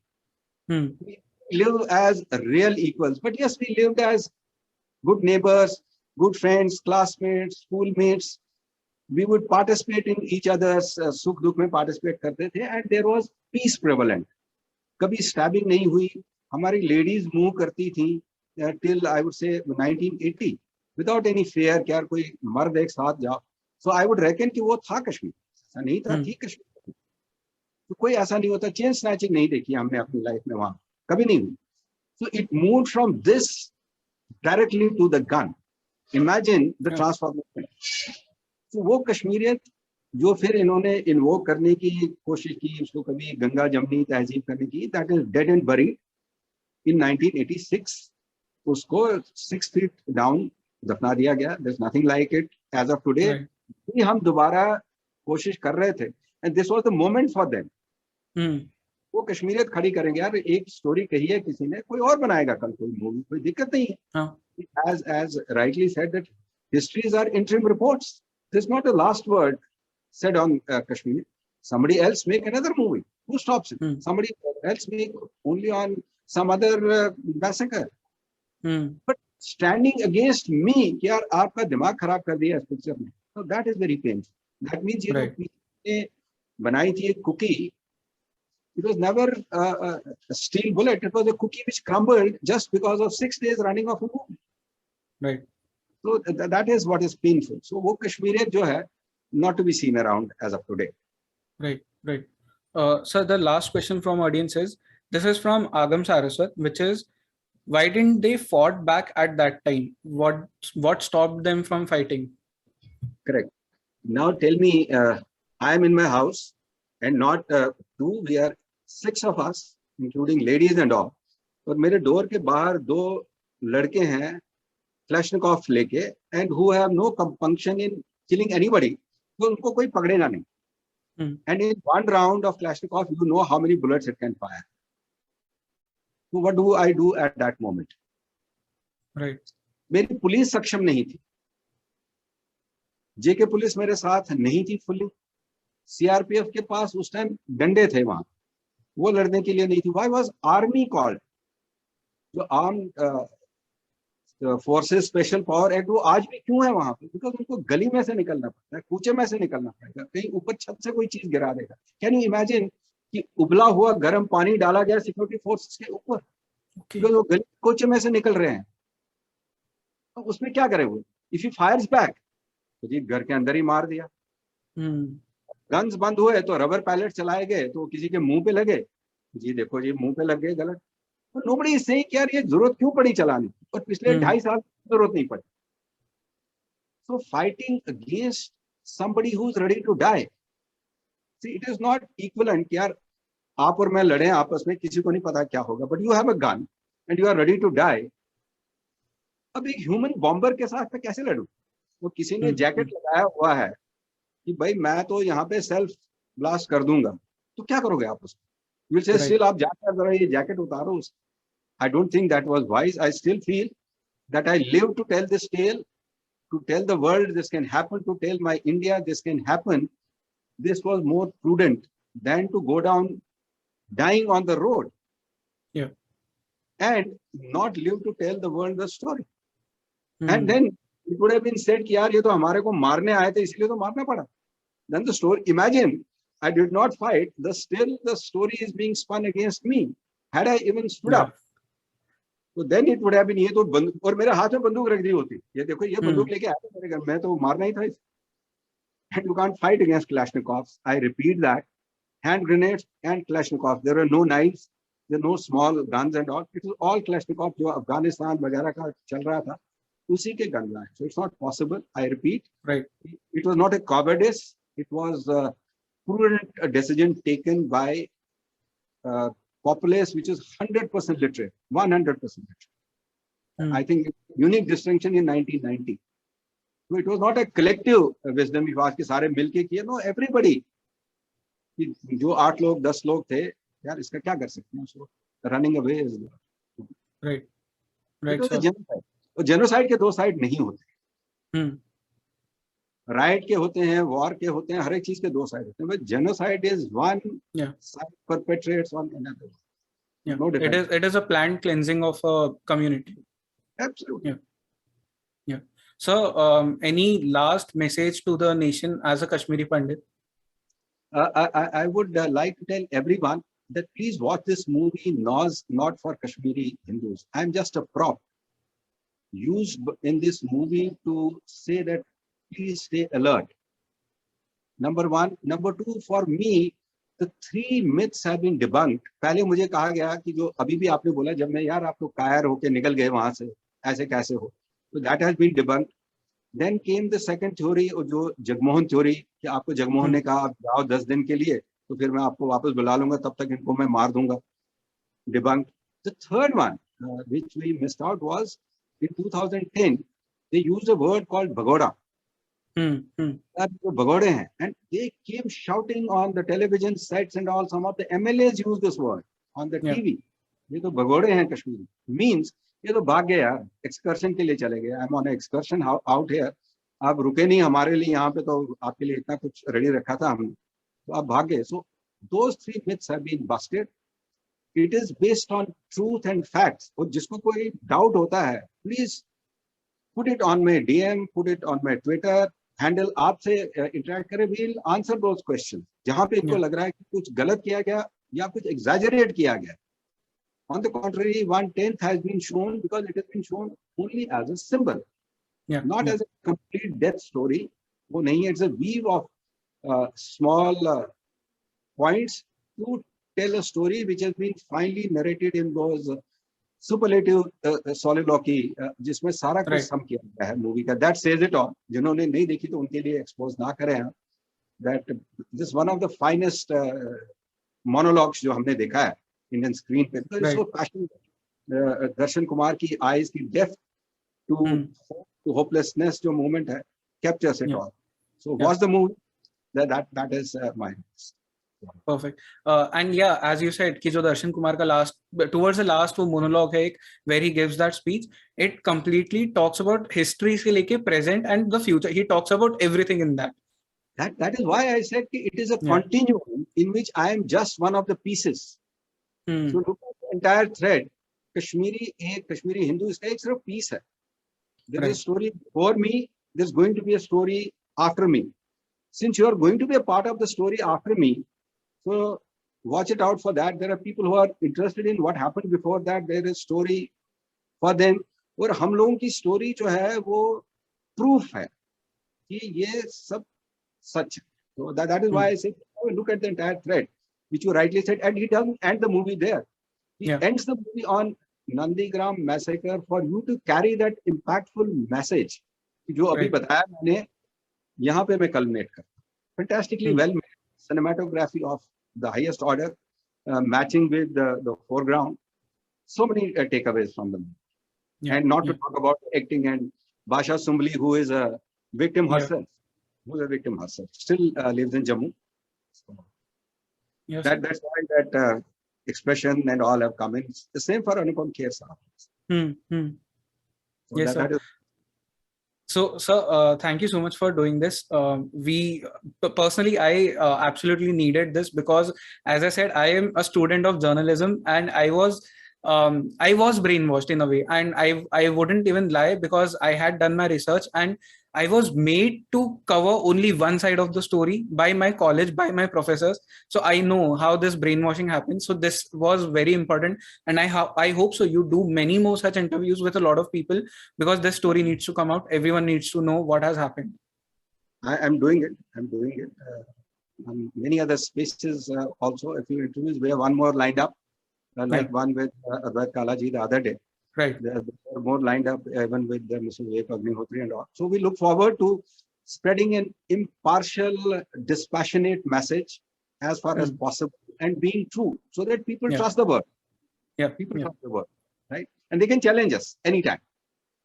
We live as real equals. But yes, we lived as good neighbors, good friends, classmates, schoolmates. We would participate in each other's sukh dukh mein participate karte the, and there was peace prevalent. Kabhi stabbing nahi hui. Hamari ladies move karti thi till I would say 1980 without any fear कि यार कोई मर्द एक साथ जाओ. So I would reckon कि वो था कश्मीर. ऐसा नहीं था, थी कश्मीर. तो कोई ऐसा नहीं होता. चेन स्नैचिंग नहीं देखी हमने अपनी लाइफ में वहां, कभी नहीं हुई. So it moved from this directly to the gun. Imagine the transformation. तो वो कश्मीरियत जो फिर इन्होंने इन्वोक करने की कोशिश की, उसको कभी गंगा जमनी तहजीब करने की, that is dead and buried in 1986. उसको 6 feet डाउन दफना दिया गया. There is nothing like it as of today. हम दोबारा कोशिश कर रहे थे and this was the moment for them. वो कश्मीरियत खड़ी करेंगे. यार एक स्टोरी कही है किसी ने, कोई और बनाएगा कल कोई मूवी, कोई दिक्कत नहीं है. as rightly said that histories are interim reports. There's not a last word said on Kashmir. Somebody else make another movie. Who stops it? Somebody else make only on some other massacre. But standing against me, कि यार आपका दिमाग खराब कर दिया इस picture में. So that is very painful. That means ये जो बनाई थी एक cookie, it was never a steel bullet. It was a cookie which crumbled just because of 6 days running of a movie. Right. So that is what is painful. So वो कश्मीरियत जो है, not to be seen around as of today. Right, right. So the last question from audience is, this is from Agam Saraswat, which is, why didn't they fought back at that time? What stopped them from fighting? Correct. Now tell me, I am in my house and not two, we are 6 of us, including ladies and all. और मेरे door के बाहर 2 लड़के हैं Kalashnikov लेके, and who have no compunction in killing anybody. तो उनको कोई पकड़ेगा नहीं. And in one round of Kalashnikov, you know how many bullets it can fire. So what do I do at that moment? Right. मेरी police सक्षम नहीं थी. जेके police मेरे साथ नहीं थी फुल्ली. सीआरपीएफ के पास उस टाइम डंडे थे वहां, वो लड़ने के लिए नहीं थी. Why was army called? जो arm forces special power act, वो आज भी क्यों है वहां पे? बिकॉज उनको गली में से निकलना पड़ता है, कूचे में से निकलना पड़ेगा, कहीं ऊपर छत से कोई चीज गिरा देगा. कैन यू इमेजिन कि उबला हुआ गर्म पानी डाला गया सिक्योरिटी फोर्सेस के ऊपर, बिकॉज वो गली कूचे में से निकल रहे हैं. तो उसमें क्या करे वो? इफ ही फायर्स बैक तो जी घर के अंदर ही मार दिया. गन्स बंद हुए तो रबर पैलेट चलाए गए तो किसी के मुंह पे लगे, जी देखो जी मुंह पे लग गए, गलत. Nobody is saying कि यार ये जरूरत क्यों पड़ी चलाने की, और पिछले 2.5 साल जरूरत नहीं पड़ी. So fighting against somebody who's ready to die, see, it is not equivalent कि यार आप और मैं लड़े आपस में, किसी को नहीं पता क्या होगा, but you have a gun and you are ready to die. अब एक ह्यूमन बॉम्बर के साथ मैं कैसे लड़ूं? वो किसी ने जैकेट लगाया हुआ है कि भाई मैं तो यहाँ पे सेल्फ ब्लास्ट कर दूंगा, तो क्या करोगे आप उसको? You will say still आप जाकर जरा ये जैकेट उतारो. I don't think that was wise. I still feel that I live to tell this tale, to tell the world this can happen, to tell my India this can happen. This was more prudent than to go down dying on the road. Yeah. And not live to tell the world the story. And then it would have been said कि यार ये तो हमारे को मारने आए थे इसलिए तो मारना पड़ा. Then the story, imagine I did not fight, still the story is being spun against me. Had I even stood up, so then it would have been ये तो बंदूक, और मेरे हाथ में बंदूक रख दी होती, ये देखो ये बंदूक लेके आया मेरे घर, मैं तो मारना ही था. And you can't fight against Kalashnikovs. I repeat that. Hand grenades and Kalashnikovs. There are no knives, there are no small guns and all. It was all Kalashnikov जो अफगानिस्तान वगैरह का चल रहा था, उसी के गन लाए. So it's not possible. I repeat. Right. It was not a cowardice. It was prudent decision taken by populace which is 100% literate, 100% literate. I think unique distinction in 1990. So it was not a collective wisdom. आज के सारे मिलके किए. No, everybody. जो 8 लोग 10 लोग थे, यार इसका क्या कर सकते हैं? उसको running away is right. It was a genocide. और genocide के दो साइड नहीं होते. राइट के होते हैं, वॉर के होते हैं, हर एक चीज के दो साइड होते हैं. But genocide is one side perpetrates on another. No difference. It is a planned cleansing of a community. Absolutely. Yeah. So, any last message to the nation as a Kashmiri Pandit? I would like to tell everyone that please watch this movie not for Kashmiri Hindus. I'm just a prop used in this movie to say that please stay alert. Number one. Number two, for me, the 3 myths have been debunked. पहले मुझे कहा गया कि जो अभी भी आपने बोला, जब मैं यार आप तो कायर होके निकल गए वहां से, ऐसे कैसे हो, तो that has been debunked. Then came the second theory, जो जगमोहन theory, कि आपको जगमोहन ने कहा आप जाओ 10 दिन के लिए, तो फिर मैं आपको वापस बुला लूंगा, तब तक इनको मैं मार दूंगा. Debunked. The third one, which we missed out, was in 2010 they used a word called bhagoda. Bhagode hain, and they came shouting on the television sets and all. Some of the MLAs used this word on the TV. ये तो भगोड़े हैं Kashmiri. Means ये तो भाग गए यार, excursion के लिए चले गए. I'm on an excursion out here. आप रुके नहीं हमारे लिए यहाँ पे, तो आपके लिए इतना कुछ रेडी रखा था हमने, तो आप भाग गए. So those 3 myths have been busted. It is based on truth and facts. और जिसको कोई doubt होता है, please put it on my DM, put it on my Twitter handle. आपसे interact करें, we'll answer those questions. जहाँ पे इनको लग रहा है कि कुछ गलत किया गया या कुछ exaggerate किया गया. On the contrary, 1/10 has been shown because it has been shown only as a symbol, not as a complete death story. वो नहीं है. It's a weave of small points to tell a story which has been finely narrated in those superlative soliloquy, जिसमें सारा कुछ सम किया गया है movie का. That says it all. जिन्होंने नहीं देखी तो उनके लिए expose ना करें हम. That this is one of the finest monologues जो हमने देखा है Indian screen पे. It's so passionate. दर्शन कुमार की eyes की depth to hopelessness जो moment है, captures it all. So watch the movie. That is my. Perfect. And yeah, as you said, कि जो दर्शन कुमार का towards the last वो monologue है एक, where he gives that speech, it completely talks about history से लेके present and the future. He talks about everything in that. That is why I said it is a continuum in which I am just one of the pieces. So look at the entire thread. Kashmiri Hindu is एक सिर्फ piece है. There is a story before me. There's going to be a story after me. Since you are going to be a part of the story after me, so watch it out for that. There are people who are interested in what happened before that. There is story for them. और हम लोगों की story जो है वो proof है कि ये सब सच है. So that is why I say look at the entire thread, which you rightly said, and he doesn't end the movie there. He ends the movie on Nandigram massacre for you to carry that impactful message. जो अभी बताया मैंने, यहाँ पे मैं culminate करता. Fantastically well made cinematography of the highest order, matching with the foreground. So many takeaways from the movie. And not to talk about acting and Basha Sumbli, who is a victim herself. Still lives in Jammu. So that's why that expression and all have come in. It's the same for Anupam Kher Sahab. So yes, sir. So, sir, thank you so much for doing this. We personally, I absolutely needed this because, as I said, I am a student of journalism, and I was brainwashed in a way, and I wouldn't even lie because I had done my research and I was made to cover only one side of the story by my college, by my professors. So I know how this brainwashing happens. So this was very important, and I hope so you do many more such interviews with a lot of people because this story needs to come out. Everyone needs to know what has happened. I'm doing it. Many other spaces also. A few interviews. We have one more lined up, like one with Advait Kalaji the other day. Right. There are more lined up even with Mr. Vivek Ranjan Agnihotri and all. So we look forward to spreading an impartial, dispassionate message as far as possible and being true so that people trust the word. People trust the word, right? And they can challenge us anytime.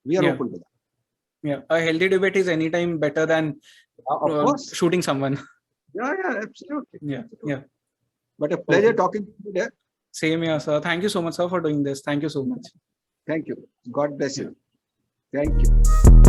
We are open to that. Yeah, a healthy debate is anytime better than of course, shooting someone. Yeah, absolutely. Yeah. But a pleasure talking to you there. Same here, sir. Thank you so much, sir, for doing this. Thank you so much. Thank you. God bless you. Thank you.